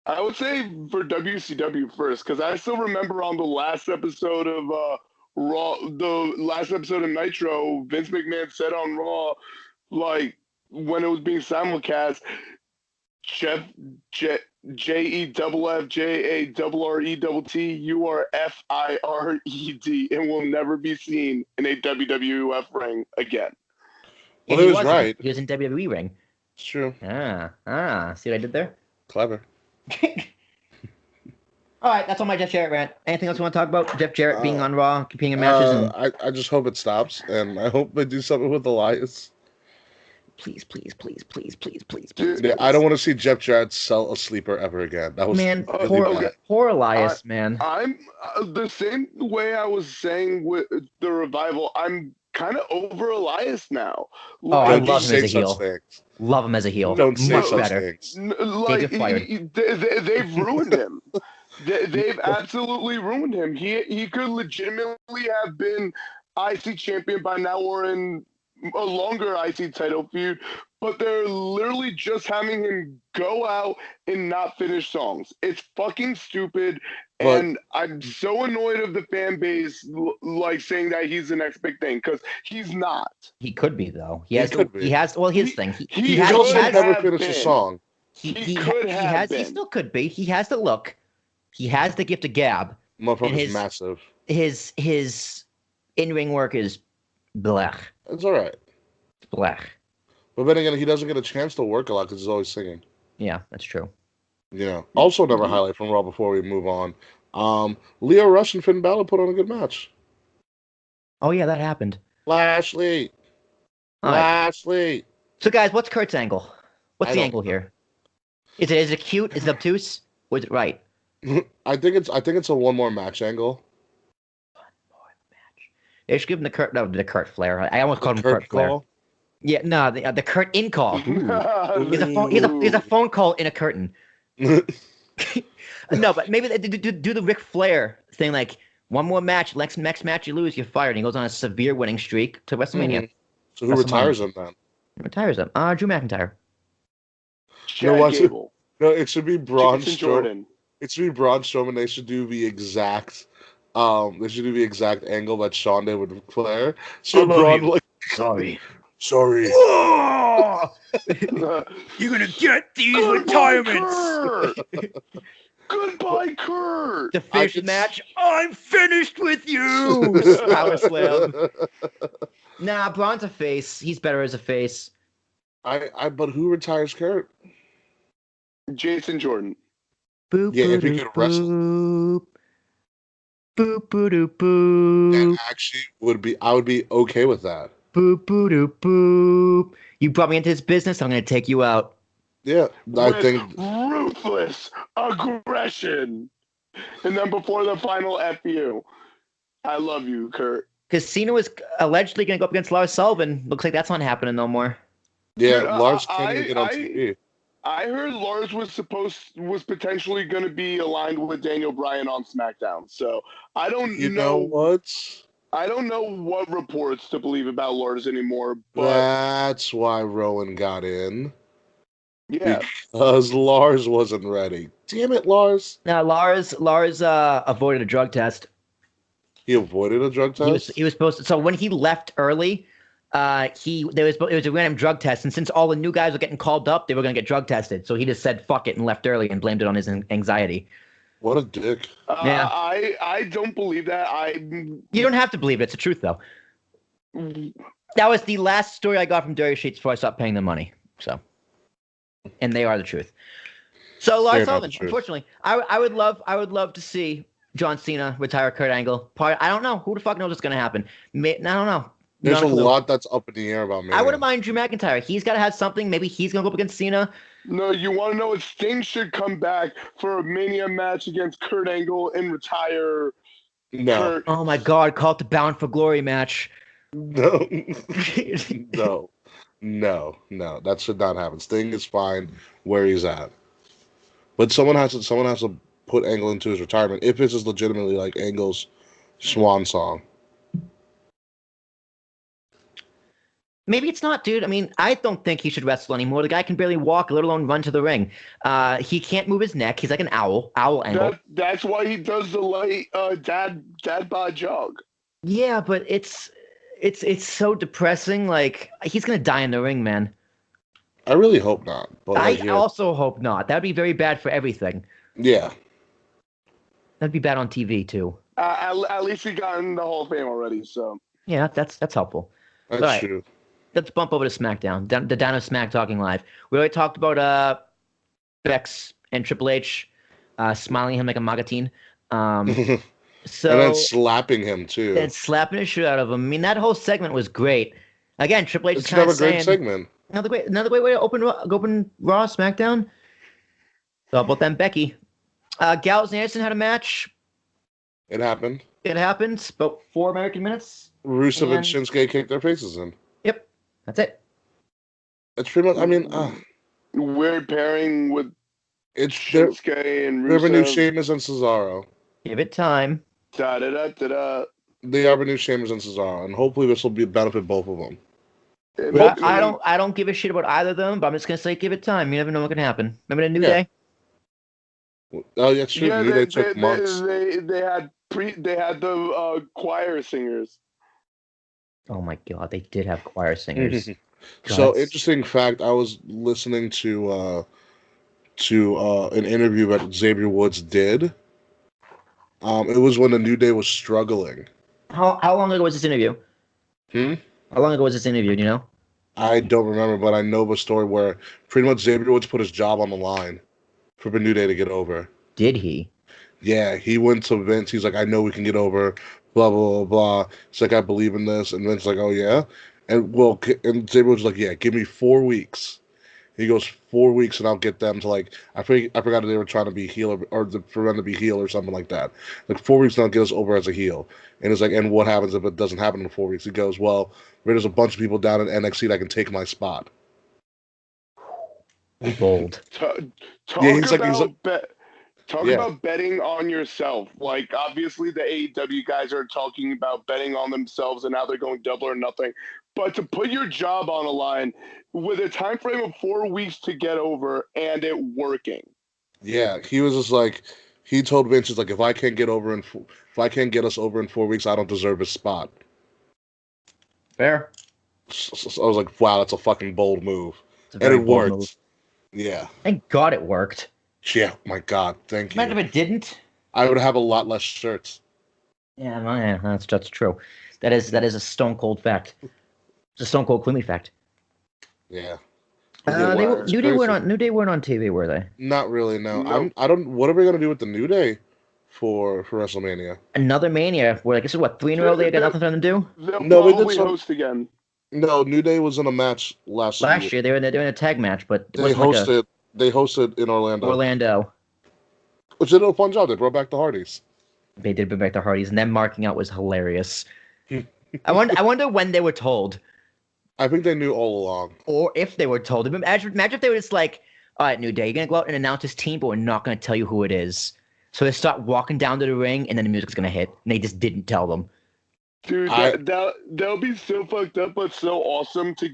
I would say for WCW first, because I still remember on the last episode of Raw, the last episode of Nitro, Vince McMahon said on Raw, when it was being simulcast, Jeff JEFFJARRETT, you are FIRED, and will never be seen in a WWF ring again. Well, he was right. He was in WWE ring. It's true. See what I did there? Clever. All right, that's all my Jeff Jarrett rant. Anything else you want to talk about? Jeff Jarrett being on Raw, competing in matches? I just hope it stops, and I hope they do something with Elias. Please. Yeah, I don't want to see Jeff Jarrett sell a sleeper ever again. That was poor Elias, man. I'm the same way I was saying with the Revival. I'm kind of over Elias now. I love him as a heel. Love him as a heel. Don't say much such better. things. They've ruined him. They've absolutely ruined him. He could legitimately have been IC champion by now, or in a longer IC title feud, but they're literally just having him go out and not finish songs. It's fucking stupid, But and I'm so annoyed of the fan base like saying that he's the next big thing because he's not. He could be though. He could be. He has. Well, his He thing. he he's He also could has. never have finished a been. song. He could have He been. still could be. He has the look. He has the gift of gab. And Motherfucker's massive. His in-ring work is blech. It's all right. Blech. But then again, he doesn't get a chance to work a lot because he's always singing. Yeah, that's true. You know. Also, another highlight from Raw before we move on. Leo Rush and Finn Balor put on a good match. Oh yeah, that happened. Lashley. All right. Lashley. So guys, what's Kurt's angle? What's I the don't angle here? Is it cute? Is it obtuse? Or is it right? I think it's a one more match angle. They should give him the Kurt Flair. I almost called him Kurt Flair. Call. Yeah, no, the Kurt in call. He's a phone call in a curtain. No, but maybe they do the Ric Flair thing, like one more match, next match you lose, you're fired. And he goes on a severe winning streak to WrestleMania. Mm-hmm. So who retires him then? Retires him. Drew McIntyre. You know what? No, it should be Braun Strowman. It should be Braun Strowman. They should do the exact. They should do the exact angle that Shawn did with Ric Flair. So Braun like, sorry. You're gonna get these retirements. Goodbye, Kurt. The finish match. I'm finished with you. Power slam. Nah, Braun's a face. He's better as a face. But who retires Kurt? Jason Jordan. Boop, yeah, if he could wrestle. Boop, boop, doop, boop. That actually I would be okay with that. Boop, boop, doop, boop. You brought me into this business, I'm going to take you out. Yeah, I think ruthless aggression. And then before the final FU, I love you, Kurt. Because Cena was allegedly going to go up against Lars Sullivan. Looks like that's not happening no more. Yeah, dude, Lars can't even get on TV. I heard Lars was potentially going to be aligned with Daniel Bryan on SmackDown. So I don't You know what? I don't know what reports to believe about Lars anymore. But that's why Rowan got in. Yeah. Because Lars wasn't ready. Damn it, Lars. Now, Lars avoided a drug test. He avoided a drug test? He was supposed to. So when he left early, it was a random drug test. And since all the new guys were getting called up, they were going to get drug tested. So he just said, fuck it, and left early and blamed it on his anxiety. What a dick. Yeah. I don't believe that. You don't have to believe it. It's the truth, though. That was the last story I got from Dirty Sheets before I stopped paying them money. So, and they are the truth. So Lars Sullivan, unfortunately, I would love to see John Cena retire Kurt Angle. I don't know. Who the fuck knows what's going to happen? I don't know. There's a lot that's up in the air about me. I wouldn't mind Drew McIntyre. He's got to have something. Maybe he's going to go up against Cena. No, you want to know what? Sting should come back for a Mania match against Kurt Angle and retire. No. Kurt. Oh my God! Call it the Bound for Glory match. No. No. That should not happen. Sting is fine where he's at, but someone has to put Angle into his retirement if this is legitimately like Angle's swan song. Maybe it's not, dude. I mean, I don't think he should wrestle anymore. The guy can barely walk, let alone run to the ring. He can't move his neck. He's like an owl Angle. That's why he does the light dad bod jog. Yeah, but it's so depressing. Like, he's gonna die in the ring, man. I really hope not. But I also hope not. That'd be very bad for everything. Yeah. That'd be bad on TV too. At least he got in the Hall of Fame already, so. Yeah, that's helpful. That's true. Let's bump over to SmackDown. The Down of Smack Talking Live. We already talked about Bex and Triple H smiling at him like a magatine. So and then slapping him too. And slapping the shit out of him. I mean, that whole segment was great. Again, Triple H is kind of saying, great segment. Another great way to open Raw, SmackDown. So about them, Becky. Gallows and Anderson had a match. It happened. About 4 American minutes. Rusev and Shinsuke kicked their faces in. Yep. That's it. It's pretty much, I mean... weird pairing with Shinsuke and Rusev. They're the new Sheamus and Cesaro. Give it time. Da-da-da-da-da. They are the new Sheamus and Cesaro, and hopefully this will benefit both of them. Well, And I don't give a shit about either of them, but I'm just gonna say give it time. You never know what can happen. Remember the New Yeah. Day? Oh, yeah, true. yeah, New Day took months. they had the choir singers. Oh my god, they did have choir singers. So Guts. interesting fact. I was listening to an interview that Xavier Woods did. It was when the New Day was struggling. How long ago was this interview? Hmm? How long ago was this interview? Do you know? I don't remember, but I know the story where pretty much Xavier Woods put his job on the line for the New Day to get over. Did he? Yeah, he went to Vince. He's like, I know we can get over. Blah blah blah blah. It's like I believe in this, and Vince's like, oh yeah, and Xavier was like, yeah, give me 4 weeks. He goes 4 weeks, and I'll get them to like. I forgot that they were trying to be heel for them to be heel or something like that. Like 4 weeks, and I'll get us over as a heel. And it's like, and what happens if it doesn't happen in 4 weeks? He goes, well, there's a bunch of people down in NXT that can take my spot. Bold. Yeah, Talk about talk yeah, about betting on yourself. Like obviously the AEW guys are talking about betting on themselves and now they're going double or nothing. But to put your job on a line with a time frame of 4 weeks to get over and it working. yeah. He was just like, he told Vince, he's like, if I can't get over if I can't get us over in 4 weeks, I don't deserve his spot. Fair. So I was like, wow, that's a fucking bold move, It's a and very it bold move. worked. Yeah, Thank God it worked. yeah. My God, thank Imagine you. if it didn't. I would have a lot less shirts. Yeah, well, yeah, that's true. That is a stone cold fact. It's a stone cold Quimby fact. Yeah. Yeah, They wow, Anyway, it's New Day weren't crazy. on TV, were they? Not really. No, nope. I don't. What are we gonna do with the New Day for WrestleMania? Another Mania where like this is what 3 in a row they got nothing for them to do. They'll No, they did probably some. host again. No, New Day was in a match last year. Last year they were in a tag match, but it They wasn't like a hosted. They hosted in Orlando, Orlando. which did a fun job. They brought back the Hardys. They did bring back the Hardys, and them marking out was hilarious. Hmm. I wonder when they were told, I think they knew all along. or if they were told. Imagine if they were just like, "All right, New Day, you're gonna go out and announce this team, but we're not gonna tell you who it is." So they start walking down to the ring, and then the music's gonna hit, and they just didn't tell them. Dude, I that'll be so fucked up but so awesome to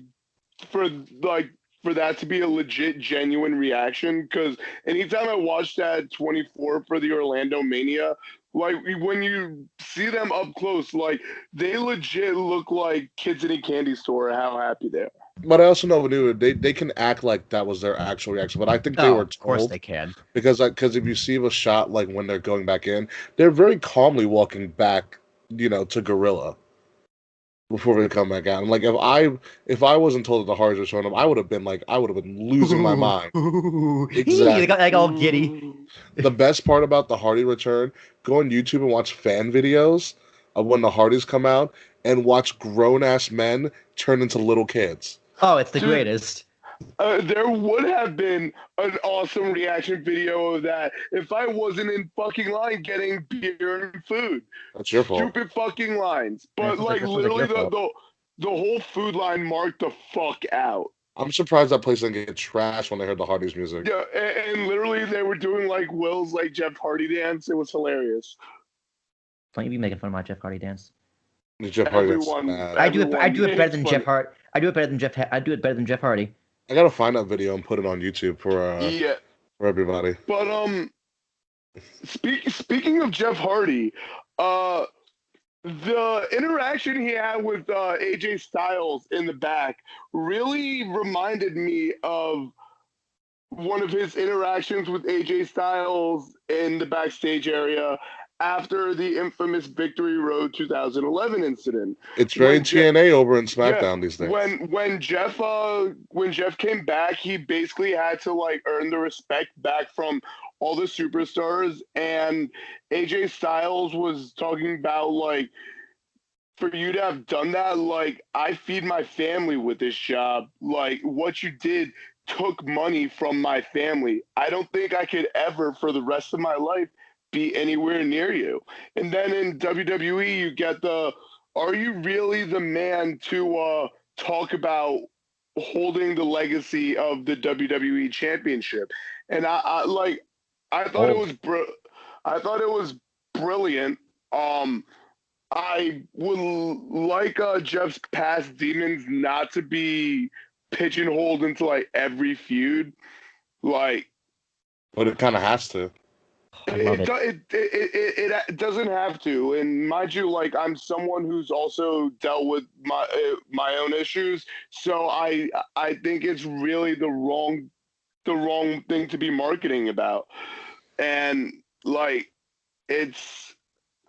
for like for that to be a legit genuine reaction because anytime I watch that 24 for the Orlando Mania, like when you see them up close, like they legit look like kids in a candy store how happy they are. But I also know they can act like that was their actual reaction. But I think they Oh, were of course told they can. because if you see the shot like when they're going back in, they're very calmly walking back, to Gorilla before they come back out. And like if I wasn't told that the Hardys were showing up, I would have been losing my mind. They got Exactly. like all giddy. Ooh. The best part about the Hardy return, go on YouTube and watch fan videos of when the Hardys come out and watch grown ass men turn into little kids. Oh, it's the Dude, greatest. there would have been an awesome reaction video of that if I wasn't in fucking line getting beer and food. That's your fault. Stupid fucking lines. But like That sounds like literally your fault. the whole food line marked the fuck out. I'm surprised that place didn't get trashed when they heard the Hardys music. Yeah, and literally they were doing like Will's like Jeff Hardy dance. It was hilarious. Don't you be making fun of my Jeff Hardy dance? Jeff Hardy got Everyone, sad. I do it better it's than funny. Jeff Hart. I do it better than Jeff Hardy. I gotta find that video and put it on YouTube Yeah, for everybody. but speaking of Jeff Hardy, uh, the interaction he had with AJ Styles in the back really reminded me of one of his interactions with AJ Styles in the backstage area after the infamous Victory Road 2011 incident. It's very TNA over in Yeah, SmackDown these days. when Jeff came back, he basically had to like earn the respect back from all the superstars, and AJ Styles was talking about like for you to have done that, like I feed my family with this job. Like what you did took money from my family. I don't think I could ever, for the rest of my life, be anywhere near you. And then in WWE, you get the, are you really the man to talk about holding the legacy of the WWE Championship? And I like, I thought it Old. was, I thought it was brilliant. Um, I would like Jeff's past demons not to be pigeonholed into like every feud. Like But it kind of has to. I love it. it doesn't have to. And mind you, like I'm someone who's also dealt with my own issues, so I think it's really the wrong thing to be marketing about. And like it's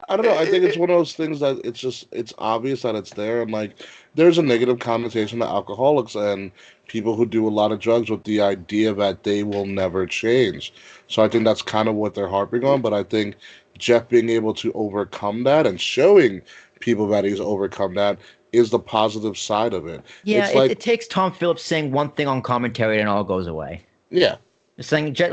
I don't know. I think it's one of those things that it's obvious that it's there, and like there's a negative connotation to alcoholics and people who do a lot of drugs with the idea that they will never change. So I think that's kind of what they're harping on. But I think Jeff being able to overcome that and showing people that he's overcome that is the positive side of it. Yeah, It's like, it takes Tom Phillips saying one thing on commentary and it all goes away. yeah, It's saying Jeff,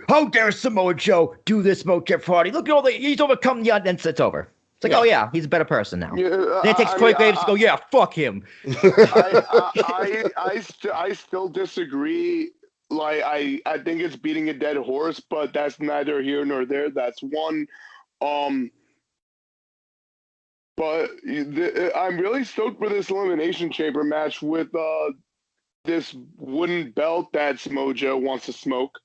how dare Samoa Joe do this about Jeff Hardy? Look at all he's overcome the odds, it's over. It's like, Yeah. oh yeah, he's a better person now. yeah, Then it takes Corey Graves to go, yeah, fuck him. I still disagree. Like I think it's beating a dead horse, but that's neither here nor there. That's one. Um, but I'm really stoked for this elimination chamber match with this wooden belt that Mojo wants to smoke.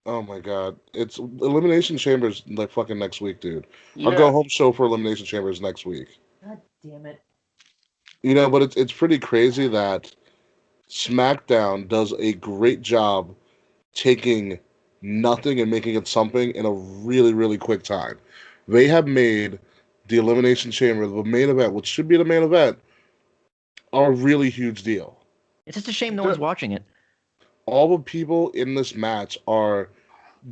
oh my God, it's Elimination Chambers like fucking next week, dude. Our go Yeah, home show for Elimination Chambers next week. God damn it. You know, but it's pretty crazy that SmackDown does a great job taking nothing and making it something in a really, really quick time. They have made the Elimination Chamber, the main event, which should be the main event, a really huge deal. It's just a shame no The- one's watching it. All the people in this match are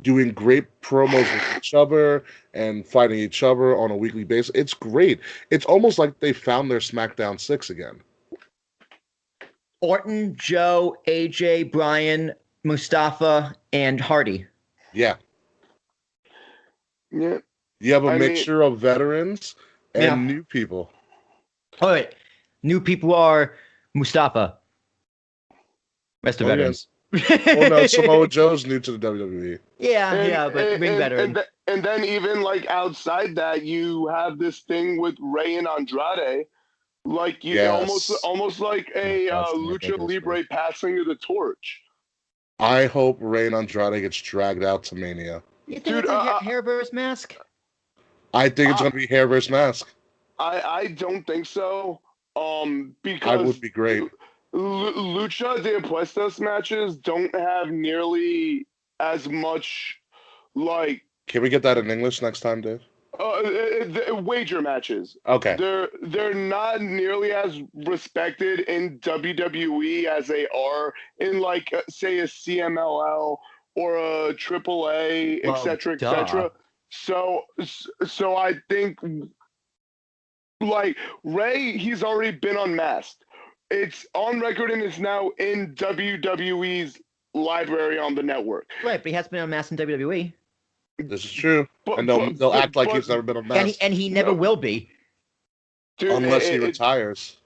doing great promos with each other and fighting each other on a weekly basis. It's great. It's almost like they found their SmackDown 6 again. Orton, Joe, AJ, Bryan, Mustafa, and Hardy. Yeah. yeah. You have a I mean- mixture of veterans and Yeah. new people. Oh wait, new people are Mustafa. Rest of Oh, yeah. veterans. Well, no, Samoa Joe's new to the WWE. Yeah, but ring veteran. And then even like outside that, you have this thing with Rey and Andrade, like you Yes. almost like a That's Lucha ridiculous, Libre passing of the torch. I hope Rey and Andrade gets dragged out to Mania. You think Dude, it's a hair versus mask? I think it's going to be hair versus mask. I don't think so. Because I would be great. Lucha de Apuestas matches don't have nearly as much like Can we get that in English next time, Dave? wager matches. Okay. They're not nearly as respected in WWE as they are in like say a CMLL or a AAA, Well, etc., duh. etc. So I think like Ray, he's already been unmasked. It's on record and it's now in WWE's library on the network. Right, but he has been unmasked in WWE, This is true. But, And they'll act like but- he's never been unmasked and he never No. will be. dude, unless he retires.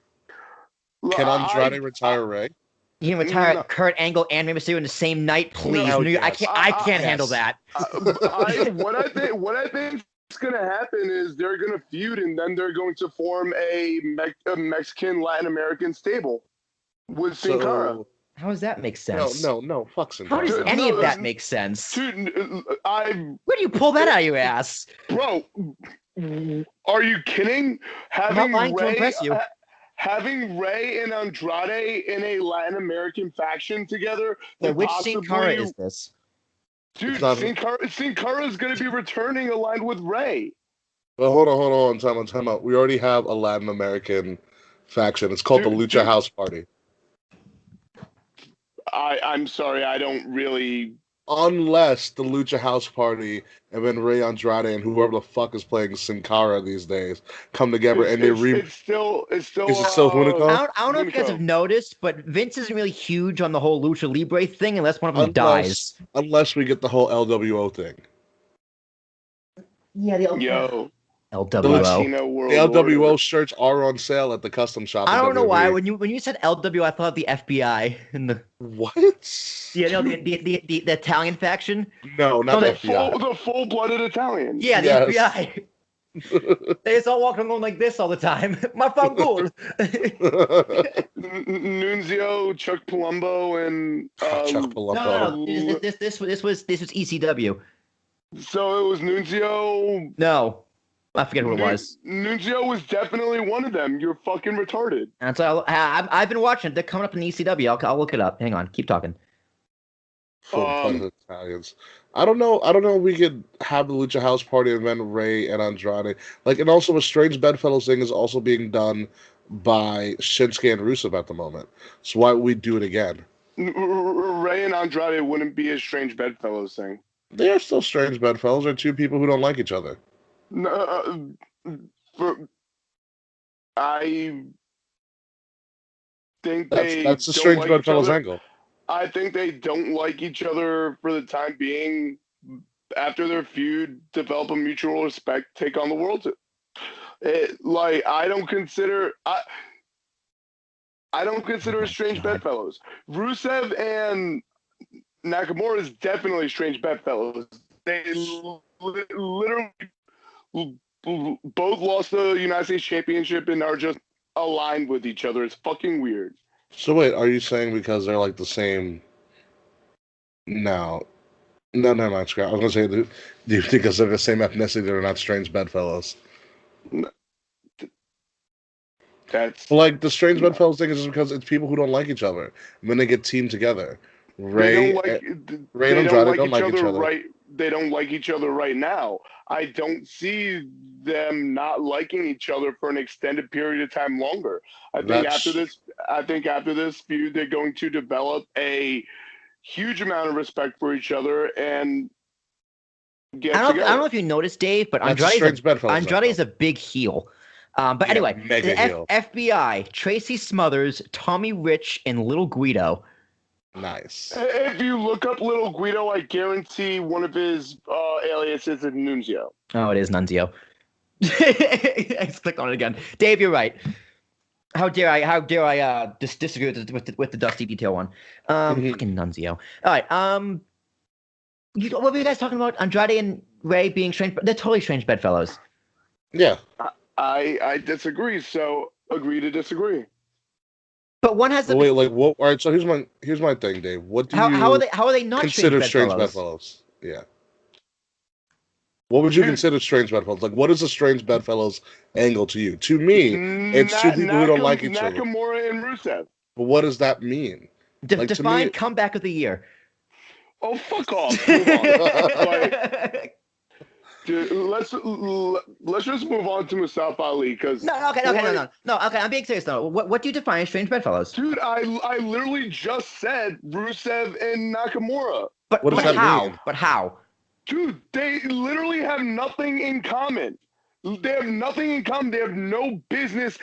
Can Andrade retire Ray? He can retire No. Kurt Angle and Rey Mysterio in the same night, please. No, I yes. can't. I can't Yes. handle that. What I think is going to happen is they're going to feud and then they're going to form a Mexican Latin American stable with Sin Cara. So, How does that make no, sense? no, fuck Sin How does Cara. any of No, that make sense? Dude, Where do you pull that out of your ass? bro, are you kidding? I'm not lying to impress you. Having Ray and Andrade in a Latin American faction together. Yeah, and which Sin Cara possibly- is this? Dude, It's not- Sin Cara is going to be returning aligned with Ray. But hold on, time out. We already have a Latin American faction. It's called the Dude, Lucha dude. House Party. I'm sorry, I don't really. Unless the Lucha House Party and then Ray Andrade and whoever the fuck is playing Sin Cara these days come together and they It's still. Is it still Hunico? I don't know if you guys have noticed, but Vince isn't really huge on the whole Lucha Libre thing unless one of them dies. Unless we get the whole LWO thing. Yeah, the Yo, the LWO. Latino World The LWO Order. shirts are on sale at the custom shop. I in don't know why. WWE. When you said LW, I thought of the FBI and the What? the Italian faction. No, not No, the the FBI. The full-blooded Italian. Yeah, the Yes. FBI. They just all walk around going like this all the time. My phone goal. Nunzio, Chuck Palumbo, and Chuck Palumbo. No. This was ECW. So it was Nunzio. No, I forget who it was. Nunzio was definitely one of them. You're fucking retarded. And so I've been watching it. They're coming up in ECW. I'll look it up. Hang on, keep talking. Italians. I don't know. If we could have the Lucha House Party and then Ray and Andrade. And also a Strange Bedfellows thing is also being done by Shinsuke and Rusev at the moment. So why would we do it again? Ray and Andrade wouldn't be a Strange Bedfellows thing. They are still Strange Bedfellows. They're two people who don't like each other. No, I think that's the Strange Bedfellows angle. I think they don't like each other for the time being. After their feud, develop a mutual respect, take on the world. I don't consider a Strange Bedfellows. Rusev and Nakamura is definitely Strange Bedfellows. They literally both lost the United States Championship and are just aligned with each other. It's fucking weird. So wait, are you saying because they're like the same? No, never mind. Scott. I was gonna say, do you think because they're the same ethnicity, they're not Strange Bedfellows? That's like the Strange Bedfellows thing is just because it's people who don't like each other, and then they get teamed together. Ray and Andrade don't like each other. Right? They don't like each other right now. I don't see them not liking each other for an extended period of time longer. I think after this feud, they're going to develop a huge amount of respect for each other and get together. I don't know if you noticed, Dave, but Andrade is a big heel. But anyway, the FBI, Tracy Smothers, Tommy Rich, and Little Guido. Nice. If you look up Little Guido, I guarantee one of his aliases is Nunzio. Oh, it is Nunzio. I just clicked on it again. Dave, you're right. How dare I disagree with the Dusty Detail one? Fucking Nunzio. All right. What were you guys talking about? Andrade and Ray being strange. They're totally Strange Bedfellows. Yeah. I disagree. So agree to disagree. But one has. Wait, like what? All right. So here's my thing, Dave. What do you? How are they not consider Strange Bedfellows? Yeah. What would you consider Strange Bedfellows? Like, what is a Strange Bedfellows angle to you? To me, it's two people who don't like each other. Nakamura and Rusev. But what does that mean? Define comeback of the year. Oh, fuck off! Move on. Dude, let's just move on to Mustafa Ali because no. Okay, I'm being serious though. What do you define as Strange Bedfellows? Dude, I literally just said Rusev and Nakamura. But what does that mean? But how? Dude, they literally have nothing in common. They have nothing in common. They have no business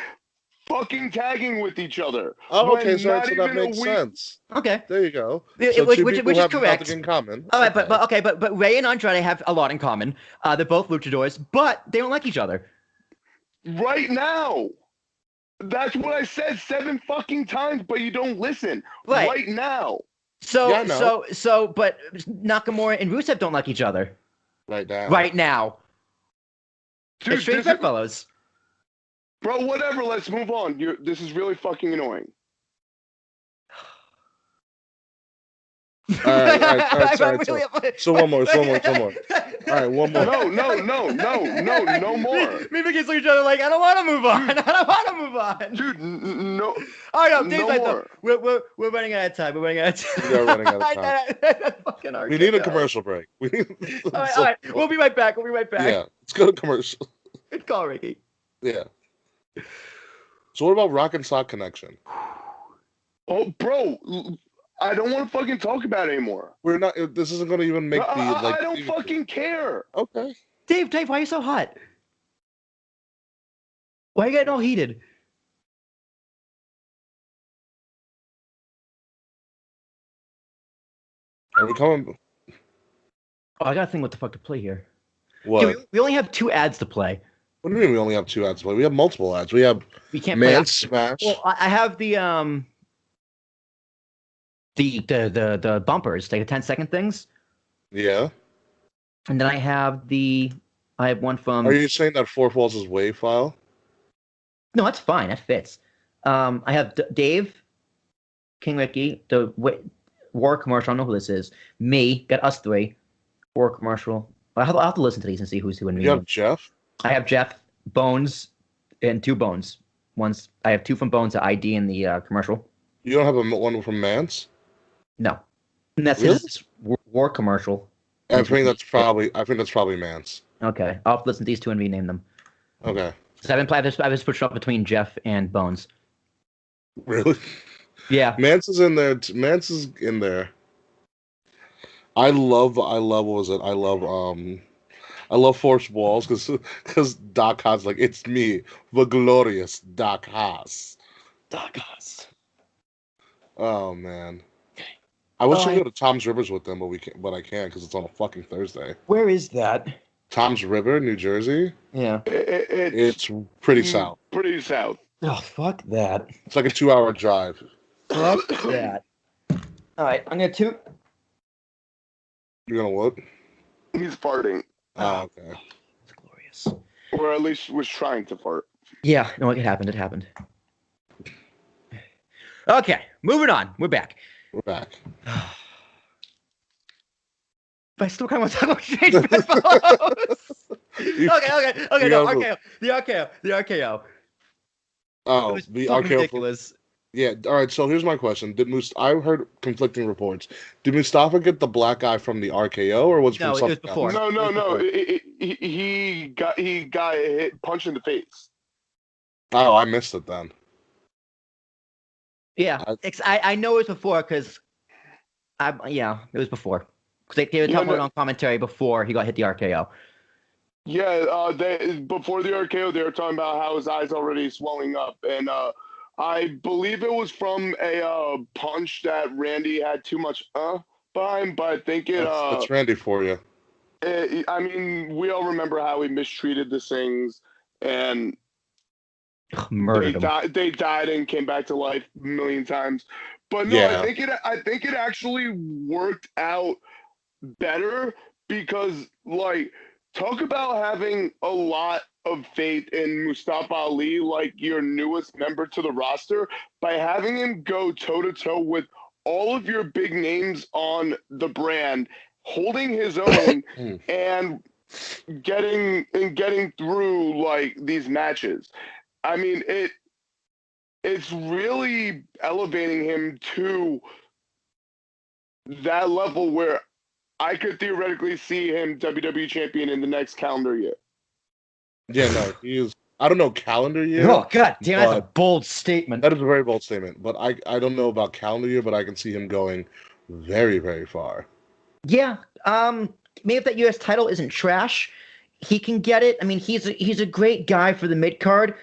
fucking tagging with each other. Oh, okay, so that makes sense. Okay, there you go. So which is correct. Nothing in common. All right, but Ray and Andrade have a lot in common. They're both luchadors, but they don't like each other. Right now. That's what I said 7 fucking times, but you don't listen. Right now. So, but Nakamura and Rusev don't like each other. Right now. Dude, it's Strange Bedfellows. Bro, whatever. Let's move on. This is really fucking annoying. All right, sorry. So one more. All right, one more. No more. Maybe against each other like, I don't want to move on. Dude, I don't want to move on. Dude, no. All right, no more. We're running out of time. We are running out of time. We need a commercial break. All right. We'll be right back. Yeah, let's go to commercial. Good call, Ricky. Yeah. So what about Rock and Sock Connection? Oh, bro, I don't want to fucking talk about it anymore. We're not. This isn't going to even make the. I don't fucking care. Okay. Dave, why are you so hot? Why are you getting all heated? Are we coming? Oh, I got to think what the fuck to play here. What? Dude, we only have 2 ads to play. What do you mean we only have 2 ads to play? We have multiple ads. We can't Man Smash. Well, I have the bumpers, like the 10-second things. Yeah. And then I have the I have one from. Are you saying that Fourth Walls is WAV file? No, that's fine. That fits. I have Dave, King Ricky, the war commercial. I don't know who this is. Me, got us three. War commercial. I'll have to listen to these and see who's who in You have Jeff? I have Jeff, Bones, and two Bones. I have two from Bones at ID in the commercial. You don't have one from Mance? No, and that's Really? his war commercial. I think that's probably Mance. Okay, I'll have to listen to these two and rename them. Okay. So I've just switched up between Jeff and Bones. Really? Yeah. Mance is in there. Mance is in there. I love what was it? I love Force Walls because Doc Haas like it's me, the glorious Doc Haas. Doc Haas. Oh man. I wish I could go to Tom's Rivers with them, but I can't because it's on a fucking Thursday. Where is that? Tom's River, New Jersey. Yeah. It's pretty south. Pretty south. Oh, fuck that. It's like a 2-hour drive. Fuck that. All right, I'm gonna toot. You're gonna what? He's farting. Oh, okay. It's glorious. Or at least was trying to fart. Yeah, no, it happened. It happened. Okay, moving on. We're back. We're back. But I still kind of want to talk about Strange Bedfellows. Okay. No, RKO. The RKO. Oh, It was the fucking RKO. ridiculous. Yeah. All right. So here's my question: I heard conflicting reports. Did Mustafa get the black eye from the RKO, or was it No, from it was before. No. He got hit, punched in the face. Oh, I missed it then. Yeah, I know it was before because it was before because they were talking about on commentary before he got hit the RKO. Yeah, before the RKO, they were talking about how his eyes already swelling up, and I believe it was from a punch that Randy had too much behind, but I think That's Randy for you. I mean, we all remember how he mistreated the Sings, and Murdered him. They died and came back to life a million times. But no, Yeah. I think it actually worked out better because, like, talk about having a lot of faith in Mustafa Ali, like your newest member to the roster, by having him go toe to toe with all of your big names on the brand, holding his own and getting through like these matches. I mean, it's really elevating him to that level where I could theoretically see him WWE champion in the next calendar year. Yeah, no, he is. I don't know calendar year. Oh god damn, that's a bold statement. That is a very bold statement, but I don't know about calendar year, but I can see him going very, very far. Yeah, maybe if that U.S. title isn't trash, he can get it. I mean, he's a great guy for the mid card.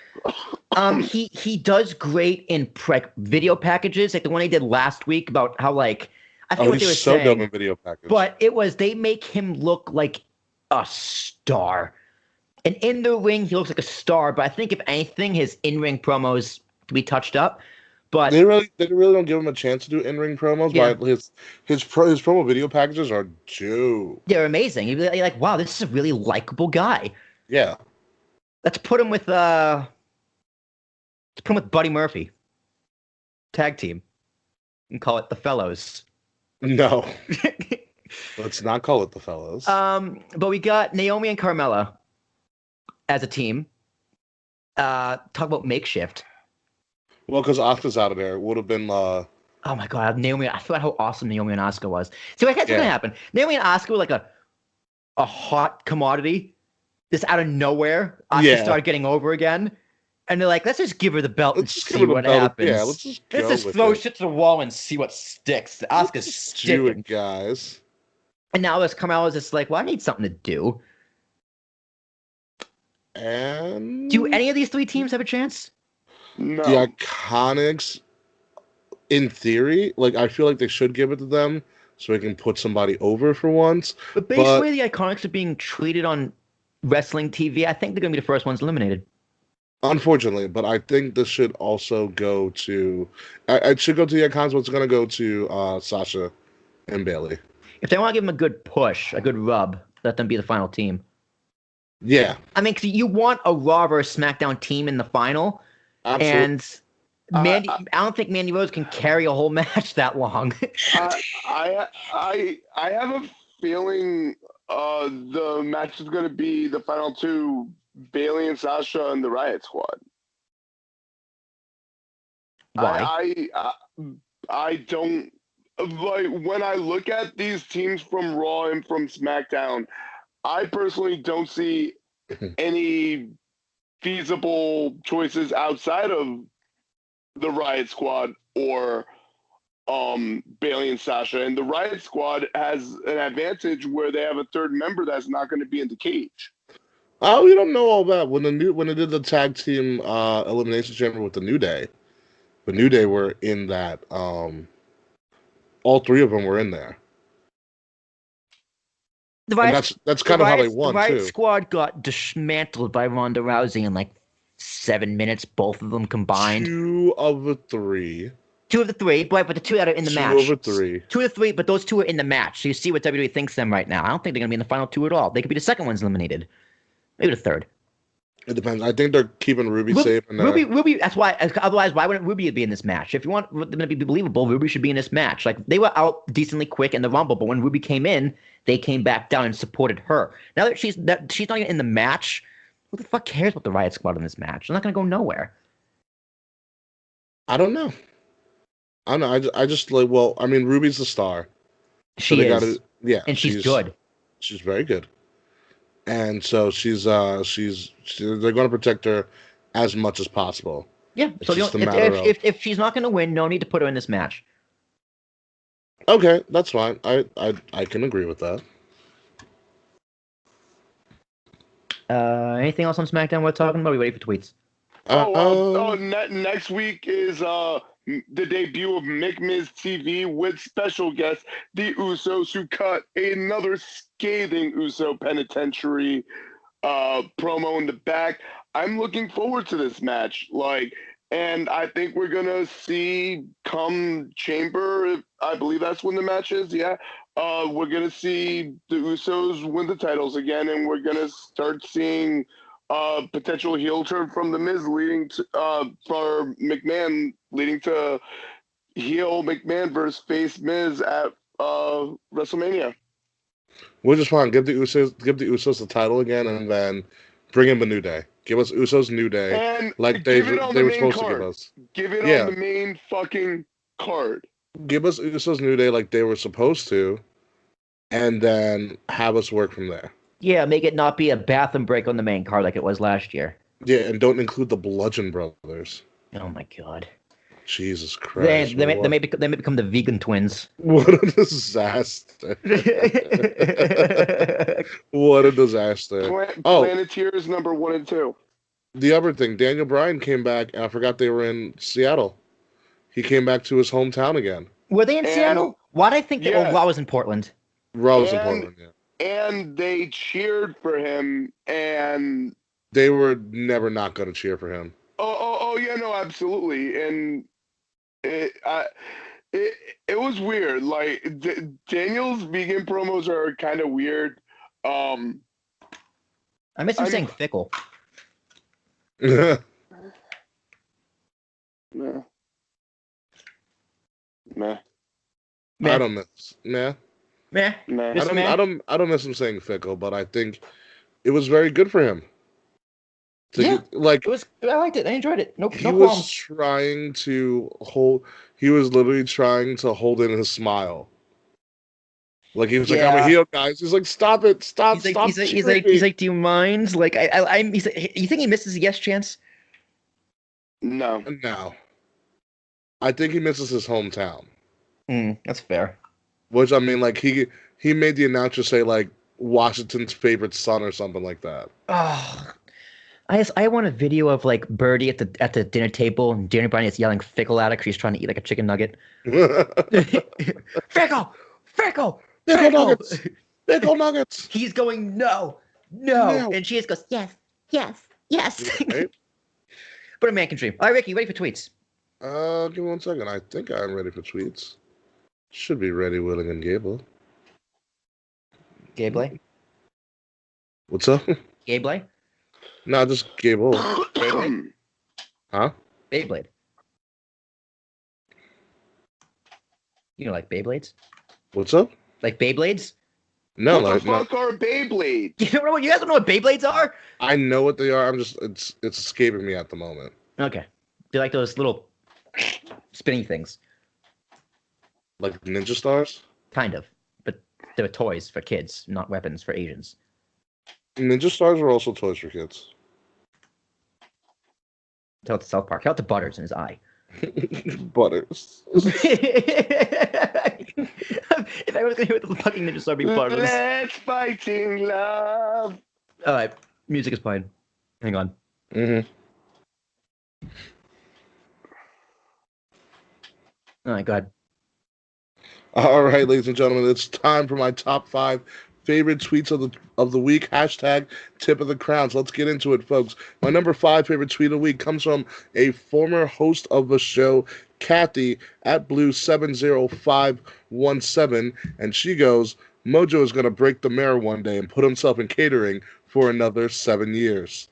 He does great in video packages, like the one he did last week about how like I think what they were so saying. dope in video package. But they make him look like a star, and in the ring he looks like a star. But I think if anything, his in-ring promos to be touched up. But they really don't give him a chance to do in-ring promos. Yeah. But his promo video packages are dope. They're amazing. You're like, wow, this is a really likable guy. Yeah. Let's put him with Buddy Murphy. Tag team. And call it the Fellows. No. Let's not call it the Fellows. But we got Naomi and Carmella as a team. Talk about makeshift. Well, because Asuka's out of there, it would have been. Oh my god, Naomi! I forgot how awesome Naomi and Asuka was. See, what's gonna happen? Naomi and Asuka were like a hot commodity, just out of nowhere. Asuka started getting over again, and they're like, "Let's just give her the belt and see what happens." Yeah, let's just throw shit to the wall and see what sticks. Asuka's sticking, do it, guys. And now this Carmella's just like, "Well, I need something to do." And do any of these three teams have a chance? No. The Iconics, in theory, like I feel like they should give it to them so they can put somebody over for once. But basically, the Iconics are being treated on wrestling TV. I think they're going to be the first ones eliminated. Unfortunately, but I think this should also go to. It should go to the Iconics, but it's going to go to Sasha and Bayley. If they want to give them a good push, a good rub, let them be the final team. Yeah, I mean, 'cause you want a Raw versus SmackDown team in the final, absolutely. and I don't think Mandy Rose can carry a whole match that long. I have a feeling the match is going to be the final two, Bailey and Sasha and the Riot Squad. Why? I don't like when I look at these teams from Raw and from SmackDown. I personally don't see any feasible choices outside of the Riot Squad or Bailey and Sasha. And the Riot Squad has an advantage where they have a third member that's not going to be in the cage. Oh, we don't know all that. When they did the tag team elimination chamber with the New Day were in that. All three of them were in there, and that's kind of how they The won Riot too. Squad got dismantled by Ronda Rousey in like 7 minutes, both of them combined. Two of the three. Two of the three, but the two that are in the match. Two of the three. Two of the three, but those two are in the match. So you see what WWE thinks of them right now. I don't think they're going to be in the final two at all. They could be the second ones eliminated. Maybe the third. It depends. I think they're keeping Ruby safe. And Ruby. That's why. Otherwise, why wouldn't Ruby be in this match? If you want them to be believable, Ruby should be in this match. Like they were out decently quick in the Rumble, but when Ruby came in, they came back down and supported her. Now that she's not even in the match, who the fuck cares about the Riot Squad in this match? They're not going to go nowhere. I don't know. I just like. Well, I mean, Ruby's the star. She is. Yeah, and she's good. She's very good. And so they're going to protect her as much as possible. Yeah. It's So just if she's not going to win, no need to put her in this match. Okay, that's fine. I can agree with that. Anything else on SmackDown we're talking about? Are we ready for tweets? Next week is the debut of McMiz TV with special guest the Usos, who cut another scathing Uso penitentiary promo in the back. I'm looking forward to this match, and I think we're gonna see come Chamber. I believe that's when the match is. Yeah, we're gonna see the Usos win the titles again, and we're gonna start seeing potential heel turn from the Miz leading to for McMahon, leading to heel McMahon versus face Miz at WrestleMania. We're just fine. Give the Usos the title again, and then bring in the New Day. Give us Usos New Day, and like they were supposed to give us. Give it on the main fucking card. Give us Usos New Day like they were supposed to, and then have us work from there. Yeah, make it not be a bathroom break on the main card like it was last year. Yeah, and don't include the Bludgeon Brothers. Oh my god. Jesus Christ. They may become the vegan twins. What a disaster. What a disaster. Planeteers number 1 and 2. The other thing, Daniel Bryan came back, and I forgot they were in Seattle. He came back to his hometown again. Were they in Seattle? Why did I think that Raw was in Portland? Raw was in Portland, yeah. And they cheered for him, and they were never not going to cheer for him. Oh, yeah, no, absolutely. And it was weird. Like Daniel's vegan promos are kind of weird. I miss him saying fickle. Meh. I don't miss. Meh. Meh. I don't miss him saying fickle, but I think it was very good for him. I liked it. I enjoyed it. No He was literally trying to hold in his smile. Like he was like, "I'm a heel, guys." He's like, "Stop it! Stop! He's stop!" He's like, "Do you mind?" Like, you think he misses a yes chance? No. I think he misses his hometown. That's fair. Which I mean, like he made the announcer say like Washington's favorite son or something like that. Oh, I want a video of like Birdie at the dinner table and Daniel Bryan is yelling fickle at her because she's trying to eat like a chicken nugget. Fickle nuggets. Fickle nuggets. He's going no, and she just goes yes. Right? But a man can dream. All right, Ricky, ready for tweets? Give me 1 second. I think I'm ready for tweets. Should be ready, willing, and Gable. Gable? What's up? Gayblade? No, just Gable. Beyblade? Huh? Beyblade. You know, like Beyblades? What's up? Like Beyblades? No, What the no. fuck are Beyblades? You don't know what? You guys don't know what Beyblades are? I know what they are. I'm just it's escaping me at the moment. Okay. They're like those little spinning things. Like Ninja Stars. Kind of. But they're toys for kids, not weapons for Asians. Ninja Stars are also toys for kids. Tell it to South Park. Tell it to Butters in his eye. Butters. If I was gonna hear the fucking Ninja Star, be Butters. Let's fighting love. All right, music is playing. Hang on. Mm-hmm. All right, go ahead. All right, ladies and gentlemen, it's time for my top 5 favorite tweets of the week. Hashtag tip of the crowns. Let's get into it, folks. My number 5 favorite tweet of the week comes from a former host of the show, Kathy at Blue70517, and she goes, "Mojo is going to break the mirror one day and put himself in catering for another 7 years."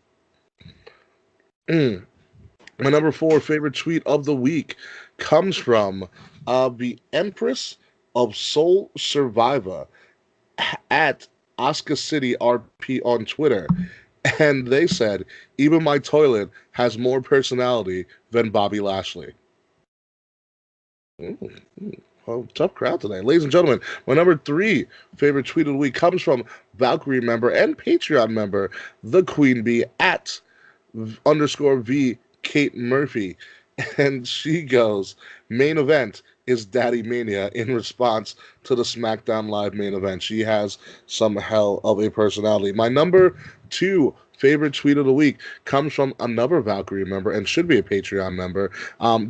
My number 4 favorite tweet of the week comes from the Empress of Soul Survivor at Oscar City RP on Twitter. And they said, "Even my toilet has more personality than Bobby Lashley." Well, tough crowd today. Ladies and gentlemen, my number 3 favorite tweet of the week comes from Valkyrie member and Patreon member, the Queen Bee at _V Kate Murphy. And she goes, "Main event is Daddy Mania," in response to the SmackDown Live main event. She has some hell of a personality. My number 2 favorite tweet of the week comes from another Valkyrie member and should be a Patreon member,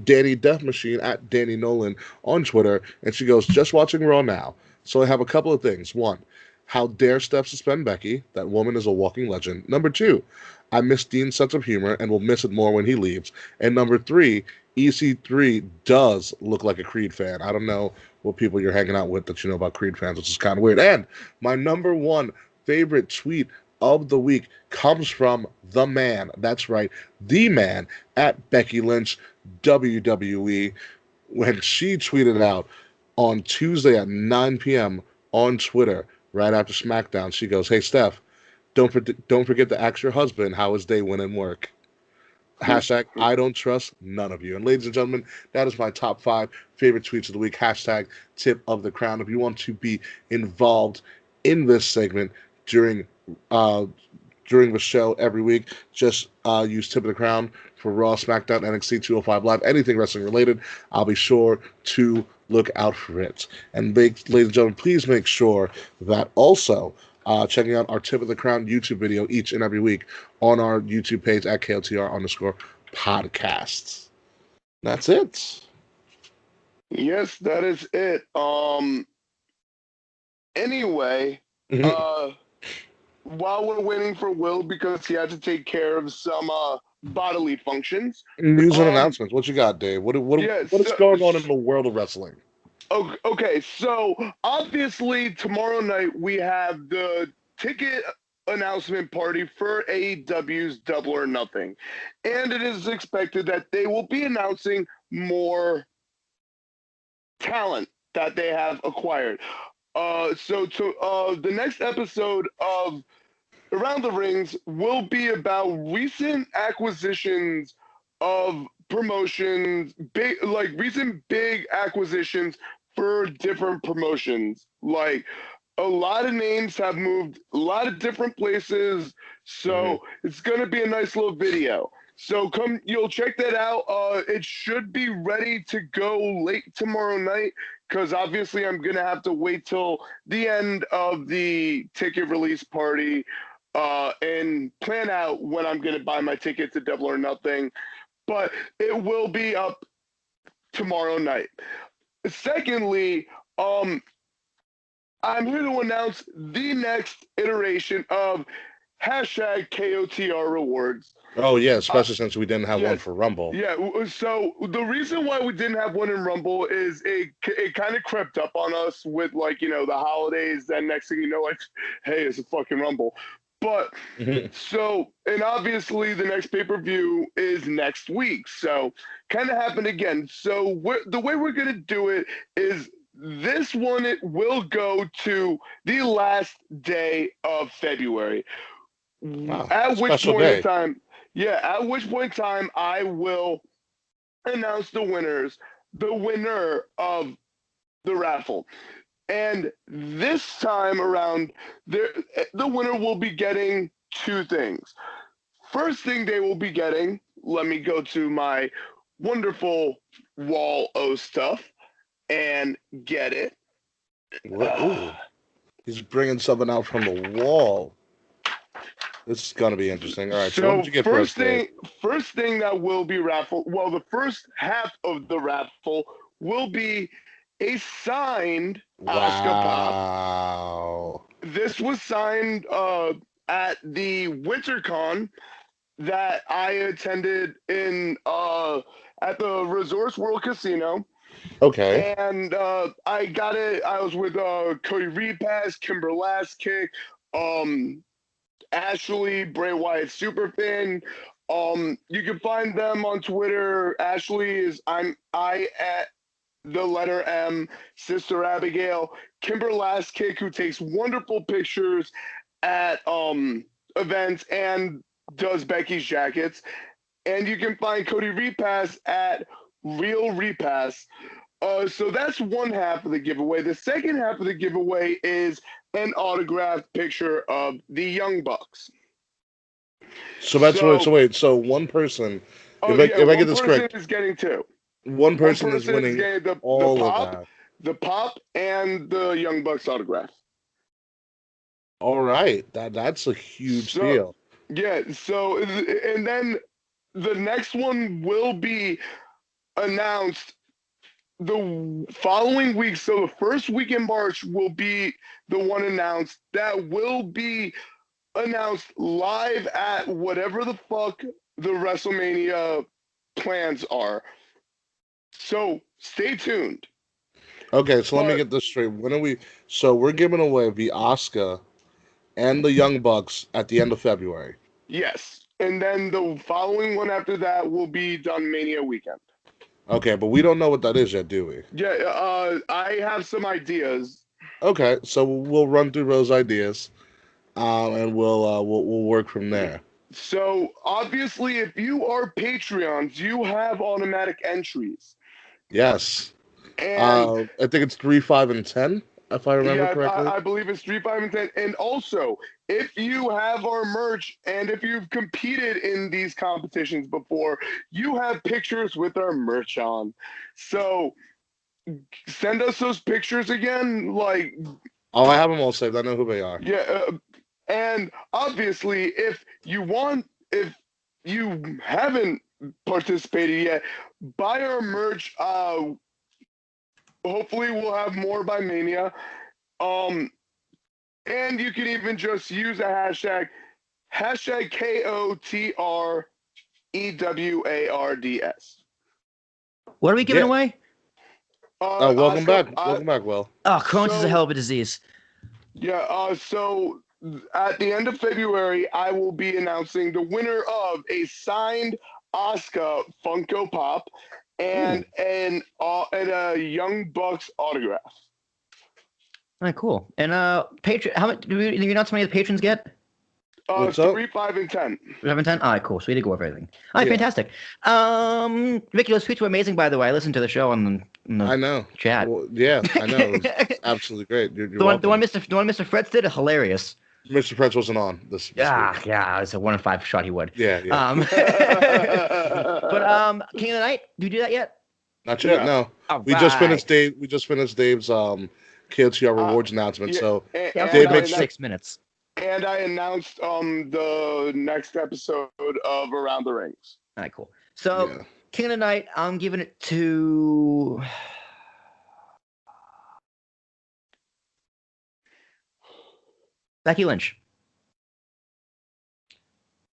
Danny Death Machine at Danny Nolan on Twitter. And she goes, "Just watching Raw now. So I have a couple of things. 1, how dare Steph suspend Becky? That woman is a walking legend. Number 2, I miss Dean's sense of humor and will miss it more when he leaves. And number 3, EC3 does look like a Creed fan." I don't know what people you're hanging out with that you know about Creed fans, which is kind of weird. And my number 1 favorite tweet of the week comes from the man. That's right, the man at Becky Lynch WWE, when she tweeted out on Tuesday at 9 p.m. on Twitter right after SmackDown. She goes, "Hey, Steph, don't forget to ask your husband how his day went in work." Hashtag I don't trust none of you. And ladies and gentlemen, that is my top 5 favorite tweets of the week. Hashtag tip of the crown. If you want to be involved in this segment during the show every week, just use tip of the crown for Raw, SmackDown, NXT 205 Live, anything wrestling related. I'll be sure to look out for it. And ladies and gentlemen, please make sure that also checking out our Tip of the Crown YouTube video each and every week on our YouTube page at KOTR_podcasts. That's it. Yes, that is it. Anyway, while we're waiting for Will because he had to take care of some bodily functions. News and announcements. What you got, Dave? What is going on in the world of wrestling? Okay, so obviously tomorrow night we have the ticket announcement party for AEW's Double or Nothing. And it is expected that they will be announcing more talent that they have acquired. The next episode of Around the Rings will be about recent acquisitions of promotions, recent big acquisitions for different promotions. Like a lot of names have moved a lot of different places, so it's gonna be a nice little video. So you'll check that out. It should be ready to go late tomorrow night because obviously I'm gonna have to wait till the end of the ticket release party and plan out when I'm gonna buy my ticket to Double or Nothing. But it will be up tomorrow night. Secondly, I'm here to announce the next iteration of hashtag KOTR rewards. Oh yeah, especially since we didn't have one for Rumble. Yeah, so the reason why we didn't have one in Rumble is it kind of crept up on us with the holidays. Then next thing you know, hey, it's a fucking Rumble. But Mhm. so, and obviously the next pay-per-view is next week. So kind of happened again. So the way we're going to do it is this one, it will go to the last day of February. Wow, At which special point in day. time, yeah, at which point in time I will announce the winner of the raffle. And this time around, the winner will be getting two things. First thing they will be getting, let me go to my wonderful wall O stuff and get it. Ooh, he's bringing something out from the wall. This is gonna be interesting. All right, so what did So you get for us, Dave? first thing that will be raffle. Well, the first half of the raffle will be a signed Oscar Pop. Wow. This was signed at the WinterCon that I attended in at the Resorts World Casino, Okay. and I got it. I was with Cody Repass, Kimber Kick, um, Ashley, Bray Wyatt Superfin. You can find them on Twitter. Ashley is I at the letter M, Sister Abigail, Kimber Kick, who takes wonderful pictures at events and does Becky's jackets. And you can find Cody Repass at Real Repass. So that's one half of the giveaway. The second half of the giveaway is an autographed picture of the Young Bucks. So that's what. So, So wait. So one person, oh yeah, if I get one this person correct, is getting two. one One person is person is winning getting all of that. the pop, and the Young Bucks autograph. All right, that's a huge So deal. yeah, so and then the next one will be announced the following week. So the first week in March will be the one announced that will be announced live at whatever the fuck the WrestleMania plans are. So stay tuned. Okay, so let me But get this straight. When are we? So we're giving away the Oscar and the Young Bucks at the end of February. yes, and then the following one after that will be done Mania weekend. Okay, but we don't know what that is yet, do we? Yeah, I have some ideas. Okay, so we'll run through those ideas, and we'll work from there. So obviously, if you are Patreons, you have automatic entries. Yes. And I think it's 3, 5, and 10, if I remember yeah, correctly. I believe it's 3, 5, and 10. And also, if you have our merch and if you've competed in these competitions before, you have pictures with our merch on. So send us those pictures again. Like, Oh, I have them all saved. I know who they are. yeah. And obviously, if you haven't participated yet, buy our merch. Hopefully, we'll have more by Mania. Um, and you can even just use a hashtag KOTREWARDS. What are we giving Yeah. away? Welcome Oscar. back. Welcome back, Will. Oh, Crohn's is a So hell of a disease. yeah. So at the end of February, I will be announcing the winner of a signed Oscar Funko Pop and Ooh. and a Young Bucks autograph. All right, cool. And patron, how much do you know how many of the patrons get? What's up? 3, 5, and 10. 11, 10? All right, cool. So we did go over everything. All right, Yeah. fantastic. Vicky, those tweets were amazing, by the way. I listened to the show on the I know. chat. Well, yeah, I know. It's absolutely great. You're the one welcome. the one Mr. Fretz did is hilarious. Mr. Pretz wasn't on this week. Yeah, it's a 1 in 5 shot he would. Yeah. But King of the Night, do you do that yet? Not yet. Yeah. No. All We just right. finished Dave. We just finished Dave's KOTR rewards announcement. Yeah, So and, Yeah, Dave, Dave make makes sure- 6 minutes. and I announced the next episode of Around the Rings. All right, cool. So yeah. King of the Night, I'm giving it to Becky Lynch.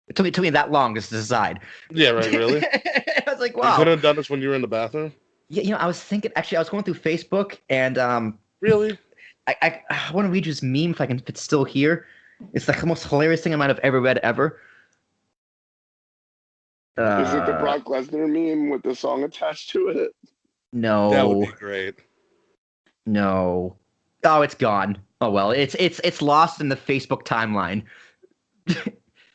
It took me that long just to decide. Yeah. Right. Really. I was like, You wow. could have done this when you were in the bathroom. Yeah, I was thinking. Actually, I was going through Facebook, and Really? I want to read you this meme if it's still here. It's like the most hilarious thing I might have ever read ever. Is it the Brock Lesnar meme with the song attached to it? That would be No, great. no. Oh, it's gone. Oh well, it's lost in the Facebook timeline.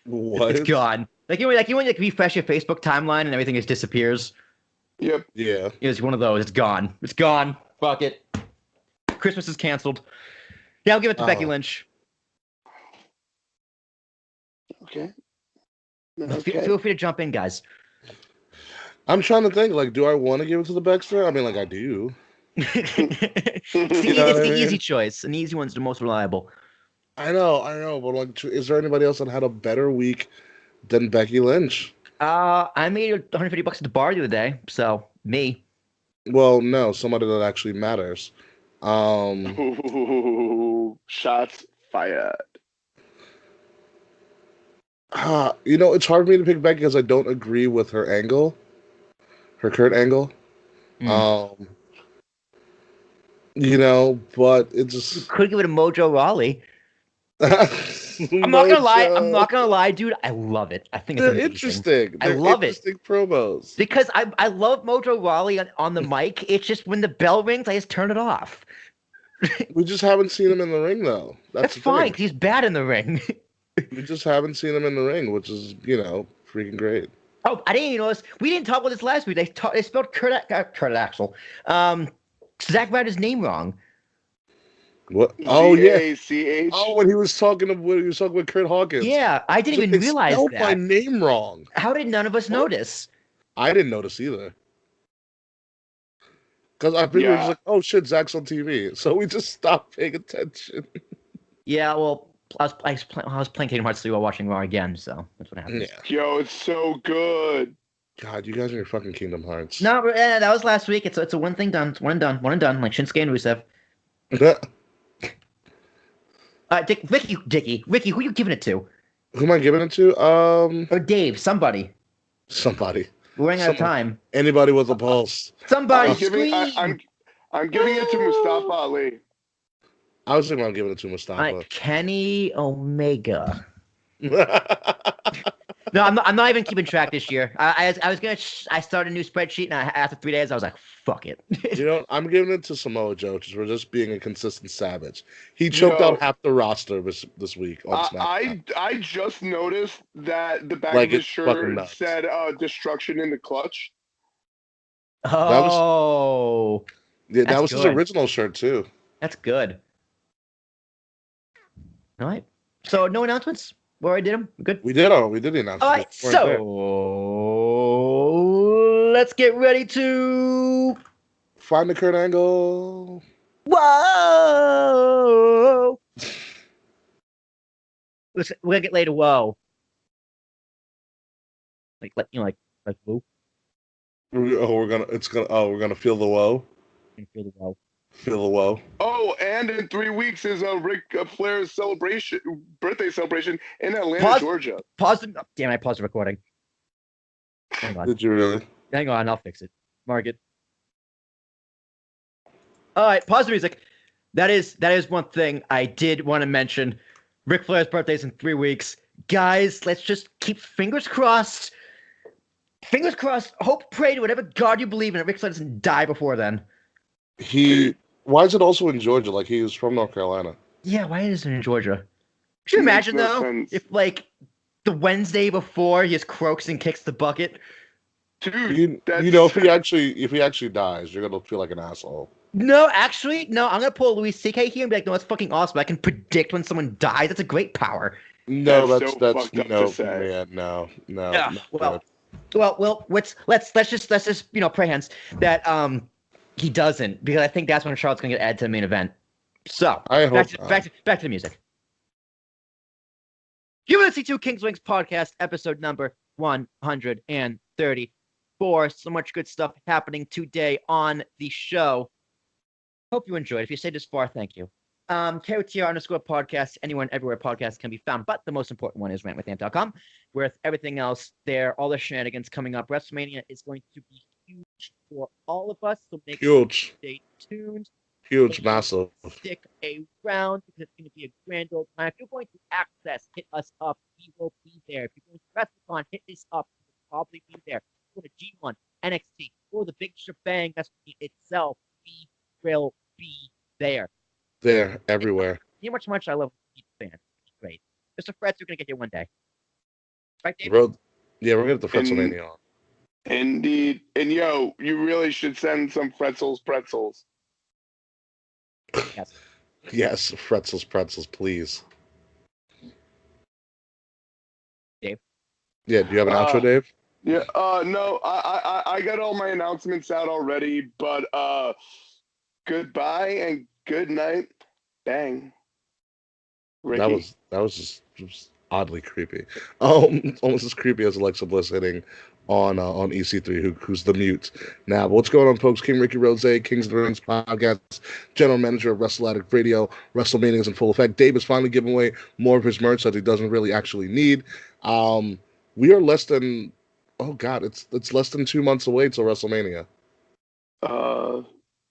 What? It's gone. Like you want to refresh your Facebook timeline and everything just disappears. Yep. Yeah. It's one of those. It's gone. It's gone. Fuck it. Christmas is canceled. Yeah, I'll give it to Becky Oh. Lynch. Okay. Feel free to jump in, guys. I'm trying to think. Like, do I want to give it to the Baxter? I mean, like, I do. It's You know the what I mean? easy choice, and the easy one's the most reliable. I know, but like, is there anybody else that had a better week than Becky Lynch? I made $150 at the bar the other day, so me. Well, no, somebody that actually matters. Ooh, shots fired. It's hard for me to pick Becky because I don't agree with her angle, her Kurt angle. Mm. But it just Could give it a Mojo Rawley. I'm not gonna lie, dude. I love it. I think it's They're amazing. interesting. I love it. Interesting promos. Because I love Mojo Rawley on the mic. It's just when the bell rings, I just turn it off. We just haven't seen him in the ring, though. That's fine, because he's bad in the ring. We just haven't seen him in the ring, which is, freaking great. Oh, I didn't even notice. We didn't talk about this last week. They spelled Kurt Axel. Zack Ryder's name wrong. What? Oh yeah. Z-A-C-H? Oh, when he was talking with Kurt Hawkins. Yeah, I didn't even realize spelled that. my name wrong. How did none of us notice? I didn't notice either. Because I figured it was like, oh shit, Zach's on TV, so we just stopped paying attention. Yeah, well, I was playing Kingdom Hearts 3 while watching Raw again, so that's what happened. Yeah. Yo, it's so good. God, you guys are your fucking Kingdom Hearts. No, that was last week. It's a one thing done. It's one and done. One and done, like Shinsuke and Rusev. Ricky, who you giving it to? Who am I giving it to? Or Dave, somebody. Somebody. We're running out of time. Anybody with a pulse. Somebody I'm giving it to Mustafa Ali. I was thinking about giving it to Mustafa. Kenny Omega. No, I'm not even keeping track this year. I started a new spreadsheet, and after 3 days, I was like, fuck it. I'm giving it to Samoa Joe just for just being a consistent savage. He choked out half the roster this week on SmackDown. I just noticed that the back of his shirt said "Destruction in the Clutch." Oh, that was his original shirt too. That's good. All right. So no announcements. We already did them. Good. We did the announcement. All right. So let's get ready to find the Kurt Angle. Whoa! Listen, we're gonna get later. Whoa! Like whoa. We're gonna feel the woe. Feel the woe. Feel the woe. Oh, and in 3 weeks is Ric Flair's birthday celebration in Atlanta, Georgia. Damn, I paused the recording. Hang on. Did you really? Hang on, I'll fix it. Mark it. All right, pause the music. That is one thing I did want to mention. Ric Flair's birthday's in 3 weeks. Guys, let's just keep fingers crossed. Fingers crossed. Hope, pray to whatever God you believe in. Ric Flair doesn't die before then. Why is it also in Georgia? Like, he was from North Carolina. Yeah, why is it in Georgia? Could you imagine, though, if, like, the Wednesday before he just croaks and kicks the bucket? Dude, if he actually dies, you're going to feel like an asshole. No, actually, no, I'm going to pull Louis C.K. here and be like, no, that's fucking awesome. I can predict when someone dies. That's a great power. No, that's so fucked up to say. Man, no. Yeah, well, let's just pray hands that he doesn't, because I think that's when Charlotte's gonna get added to the main event. So back to the music. UFC2 King's Wings podcast, episode number 134. So much good stuff happening today on the show. Hope you enjoyed. If you stayed this far, thank you. KOTR_podcast, anywhere and everywhere podcasts can be found, but the most important one is rantwithant.com, with everything else there, all the shenanigans coming up. WrestleMania is going to be huge for all of us, so make sure to stay tuned. Huge, massive. Stick around because it's going to be a grand old time. If you're going to Access, hit us up. We will be there. If you're going to WrestleCon, hit us up. We'll probably be there. Go to G1, NXT, or the big shebang WrestleMania itself. We will be there. There, everywhere. You know how much I love fans. It's great. Mr. Freds, you're going to get here one day. Right, Dave? Yeah, we're going to get the Fretzelmania on. Indeed. And yo, you really should send some pretzels. Yes. Yes, pretzels, please. Dave? Yeah, do you have an outro, Dave? Yeah, no, I got all my announcements out already, but goodbye and good night. Bang. Ricky. That was just oddly creepy. Almost as creepy as Alexa Bliss hitting on EC3, who's the mute now. But what's going on, folks? King Ricky Rose, Kings of the Rings podcast, general manager of Wrestle Addict Radio. WrestleMania is in full effect. Dave is finally giving away more of his merch that he doesn't really actually need. We are less than it's less than 2 months away till WrestleMania.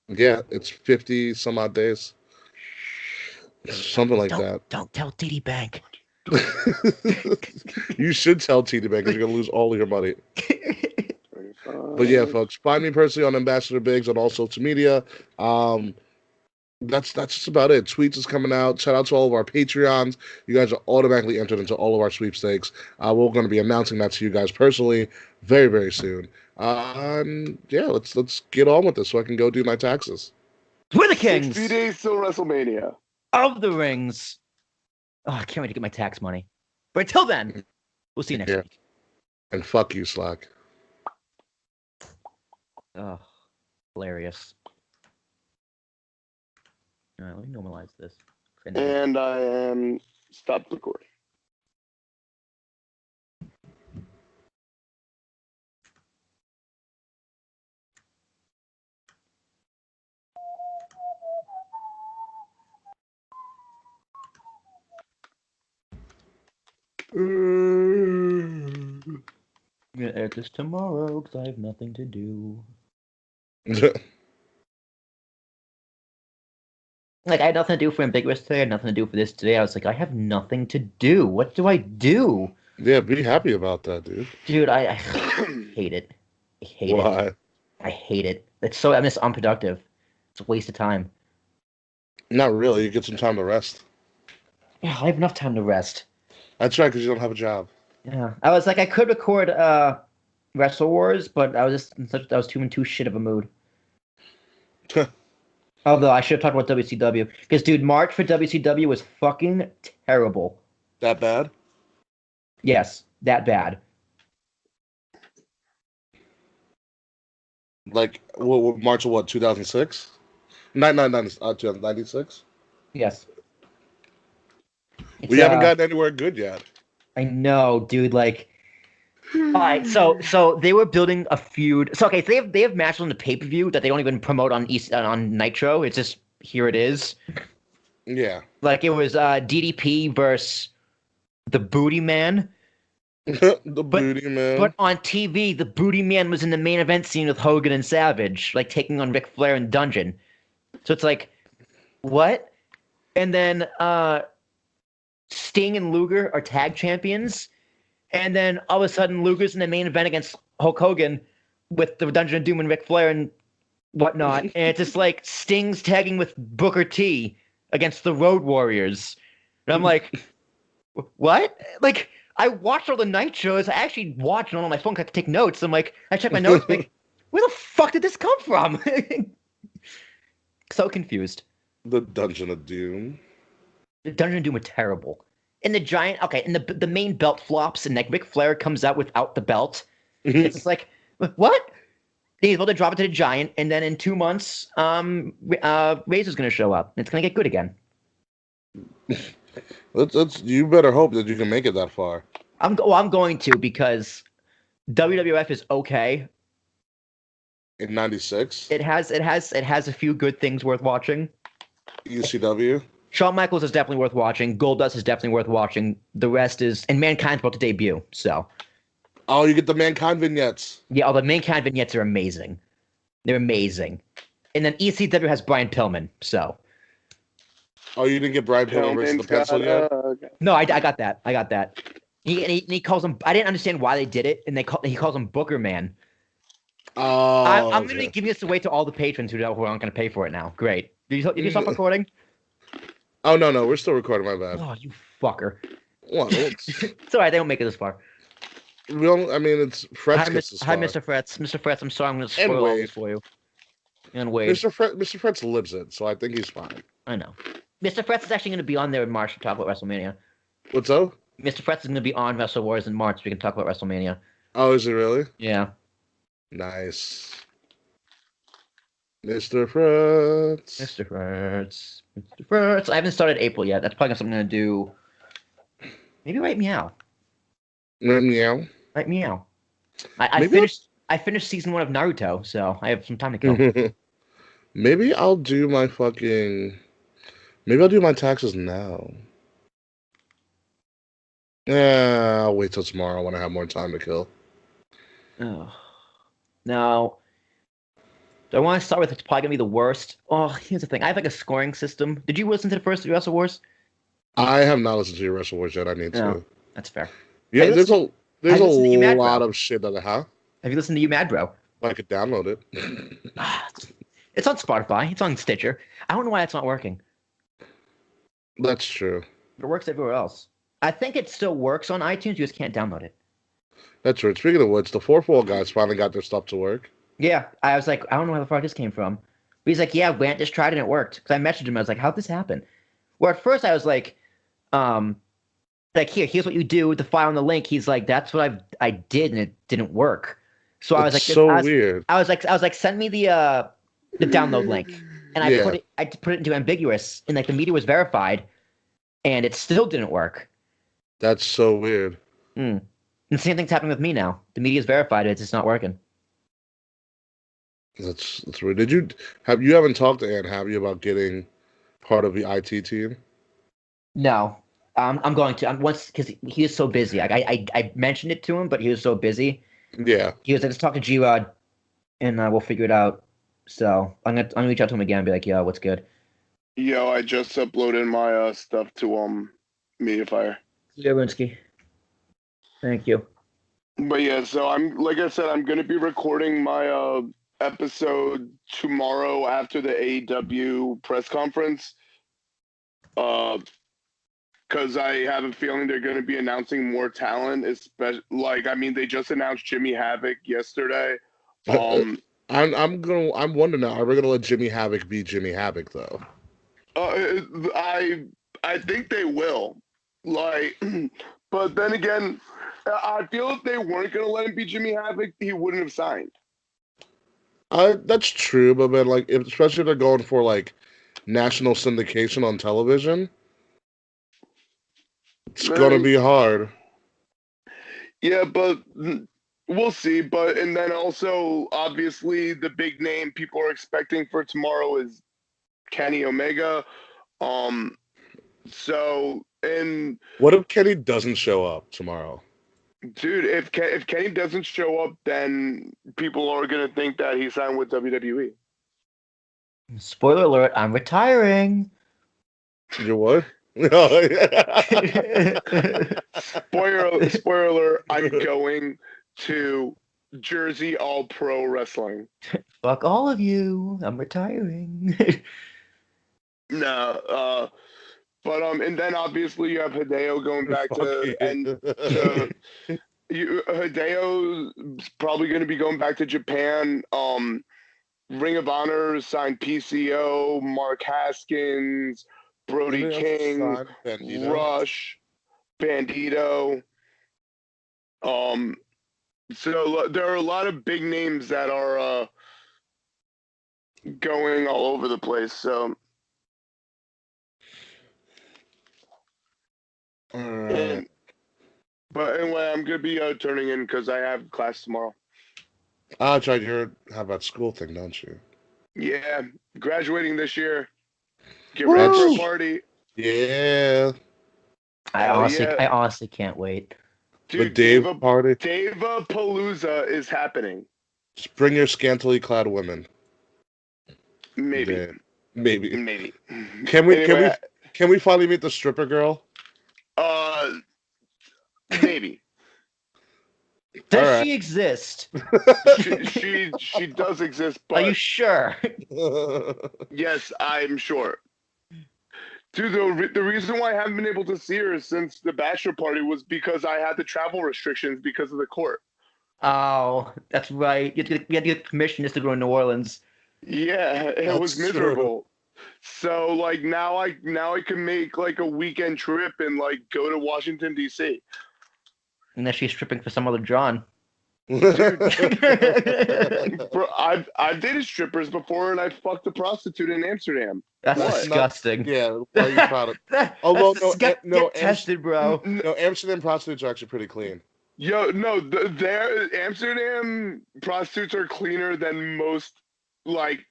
Yeah, it's 50 some odd days. Something like that. Don't tell TD Bank. You should tell TD Bank because you're gonna lose all of your money. But yeah, folks, find me personally on Ambassador Biggs on all social media. That's just about it. Tweets is coming out. Shout out to all of our Patreons. You guys are automatically entered into all of our sweepstakes. We're going to be announcing that to you guys personally very, very soon. Yeah, let's get on with this so I can go do my taxes. We're the Kings 60 days till WrestleMania of the Rings. Oh, I can't wait to get my tax money. But until then, we'll see you next week. And fuck you, Slack. Oh, hilarious. All right, let me normalize this. and I am stopped recording. I'm gonna edit this tomorrow because I have nothing to do. Like, I had nothing to do for Ambiguous today. I had nothing to do for this today. I was like, I have nothing to do. What do I do? Yeah, be happy about that, dude. Dude, I hate it. I hate it. Why? I hate it. It's unproductive. It's a waste of time. Not really. You get some time to rest. Yeah, I have enough time to rest. That's right, because you don't have a job. Yeah, I was like, I could record Wrestle Wars, but I was in too shit of a mood. Although I should have talked about WCW because, dude, March for WCW was fucking terrible. That bad? Yes, that bad. Like March of what? 2006? 2096? Yes. We haven't gotten anywhere good yet. I know, dude. Like, all right. So they were building a feud. So okay, so they have matches on the pay per view that they don't even promote on Nitro. It's just here it is. Yeah. Like it was DDP versus the Booty Man. Booty Man. But on TV, the Booty Man was in the main event scene with Hogan and Savage, like taking on Ric Flair in Dungeon. So it's like, what? And then Sting and Luger are tag champions. And then all of a sudden, Luger's in the main event against Hulk Hogan with the Dungeon of Doom and Ric Flair and whatnot. And it's just like Sting's tagging with Booker T against the Road Warriors. And I'm like, what? Like, I watched all the night shows. I actually watched it on my phone. I had to take notes. I'm like, I checked my notes. Like, where the fuck did this come from? So confused. The Dungeon of Doom. The Dungeon of Doom were terrible. And the main belt flops, and like Ric Flair comes out without the belt. It's like, what? They're able to drop it to the Giant, and then in 2 months, Razor's going to show up. It's going to get good again. You better hope that you can make it that far. I'm going to, because WWF is okay. In 96? It has a few good things worth watching. ECW? Shawn Michaels is definitely worth watching. Goldust is definitely worth watching. The rest is... And Mankind's about to debut, so... Oh, you get the Mankind vignettes. Yeah, all the Mankind vignettes are amazing. They're amazing. And then ECW has Brian Pillman. So Oh, you didn't get Brian Pillman versus the Pillman's got pencil yet? no, I got that. I got that. He calls him. I didn't understand why they did it, and he calls him Booker Man. Oh, I'm gonna be giving this away to all the patrons who aren't gonna pay for it now. Great. Did you stop recording? Oh no, we're still recording. My bad. Oh, you fucker. Well, It's alright. They don't make it this far. we don't. I mean, it's Fretz gets this Hi, far. Mr. Fretz. Mr. Fretz, I'm sorry. I'm gonna And spoil all Wade. this for you. And Wade. Mr. Fretz lives it, so I think he's fine. I know. Mr. Fretz is actually gonna be on there in March to talk about WrestleMania. What's up? Mr. Fretz is gonna be on Wrestle Wars in March. So we can talk about WrestleMania. Oh, is it really? Yeah. Nice. Mr. Fretz. Mr. Fretz. Mr. Fretz. I haven't started April yet. That's probably something I'm gonna do. Maybe right meow. Meow. Right meow. I finished season 1 of Naruto, so I have some time to kill. Maybe I'll do my taxes now. Yeah, I'll wait till tomorrow when I have more time to kill. Oh. Now, do I want to start with it's probably gonna be the worst? Oh, here's the thing. I have like a scoring system. Did you listen to the first Wrestle Wars? I have not listened to your Wrestle Wars yet. I need No. to. That's fair. Yeah, there's a Mad lot Bro? of shit that Have you listened to You Mad Bro? I could download it. It's on Spotify. It's on Stitcher. I don't know why it's not working. That's true. It works everywhere else. I think it still works on iTunes. You just can't download it. That's true. Speaking of which, the Fourth Wall guys finally got their stuff to work. Yeah, I was like, I don't know where the fuck this came from. But he's like, yeah, Grant just tried it and it worked. Because I messaged him. I was like, how'd this happen? Where at first I was like here's what you do with the file and the link. He's like, that's what I did and it didn't work. So I was like, weird. I was like, send me the download link, and I put it into ambiguous, and like the media was verified, and it still didn't work. That's so weird. And the same thing's happening with me now. The media is verified, it's just not working. That's weird. You haven't talked to Ann, have you, about getting part of the IT team? No. I'm going to. Once because he was so busy. I mentioned it to him, but he was so busy. Yeah. He was like, "Let's talk to G-Rod, and we'll figure it out." So I'm gonna reach out to him again and be like, "Yo, what's good?" Yo, I just uploaded my stuff to Mediafire. Zerinsky. Thank you. But yeah, so like I said, I'm gonna be recording my episode tomorrow after the AEW press conference. Because I have a feeling they're going to be announcing more talent, especially they just announced Jimmy Havoc yesterday. I'm wondering now, are we gonna let Jimmy Havoc be Jimmy Havoc though? I think they will. But then again, I feel if they weren't gonna let him be Jimmy Havoc, he wouldn't have signed. That's true, but man, especially if they're going for national syndication on television, it's gonna be hard. Yeah, but we'll see. And then also, obviously, the big name people are expecting for tomorrow is Kenny Omega. And what if Kenny doesn't show up tomorrow? Dude, if Kenny doesn't show up, then people are gonna think that he signed with WWE. Spoiler alert, I'm retiring. You what? Spoiler alert, I'm going to Jersey All Pro Wrestling. Fuck all of you. I'm retiring. No, but and then obviously you have Hideo going back Hideo's probably going to be going back to Japan. Ring of Honor signed PCO, Mark Haskins, Brody King, Rush, Bandito. So there are a lot of big names that are going all over the place. So. But anyway, I'm gonna be turning in because I have class tomorrow. Ah, John, you have that school thing, don't you? Yeah, graduating this year. Get ready for a party. Yeah. I honestly can't wait. Dude, the Dave party. Dave-a-palooza is happening. Just bring your scantily clad women. Maybe. Yeah, maybe. Maybe. Can we Anyway, can we finally meet the stripper girl? Maybe. Does All she exist? She does exist, Are you but sure? right. yes, I'm sure. Dude, the reason why I haven't been able to see her since the bachelor party was because I had the travel restrictions because of the court. Oh, that's right. You had to get permission just to go to New Orleans. Yeah, it was That's true. miserable. So like now I can make like a weekend trip and like go to Washington D.C. Unless she's stripping for some other John. Dude, bro, I've dated strippers before and I fucked a prostitute in Amsterdam. That's What? disgusting. Yeah, why are you proud of? That's Although get tested, bro. no, Amsterdam prostitutes are actually pretty clean. Yo, no, their Amsterdam prostitutes are cleaner than most like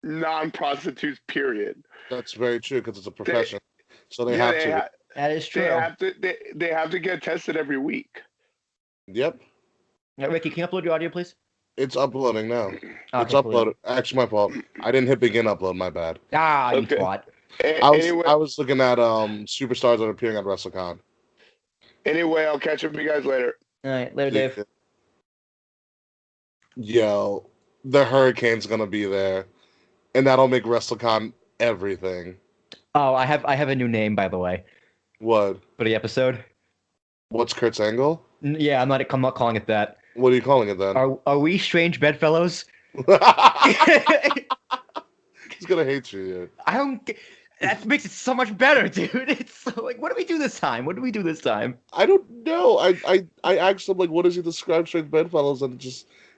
non-prostitutes. Period. That's very true because it's a profession, so they Yeah, have to. That is true. they have to get tested every week. Yep, Ricky, can you upload your audio, please? it's uploading now. It's Okay, cool. uploaded. Actually, my fault. I didn't hit begin upload. My bad. Ah, you Okay. twat. Anyway, I was looking at superstars that are appearing on WrestleCon. anyway, I'll catch up with you guys later. All right, later, Dave. Yo, the Hurricane's gonna be there, and that'll make WrestleCon everything. Oh, I have a new name, by the way, What? for the episode. What's Kurt's angle? Yeah, I'm not calling it that. What are you calling it then? Are we strange bedfellows? He's gonna hate you. Yeah. I don't. That makes it so much better, dude. It's so, like, what do we do this time? I don't know. I asked him like, what does he describe strange bedfellows, and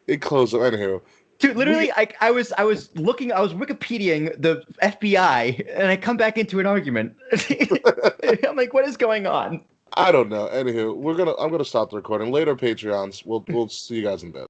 it closed up. Anywho, Dude, literally, I was Wikipediaing the FBI, and I come back into an argument. I'm like, what is going on? I don't know. Anywho, I'm gonna stop the recording later. Patreons, we'll see you guys in bed.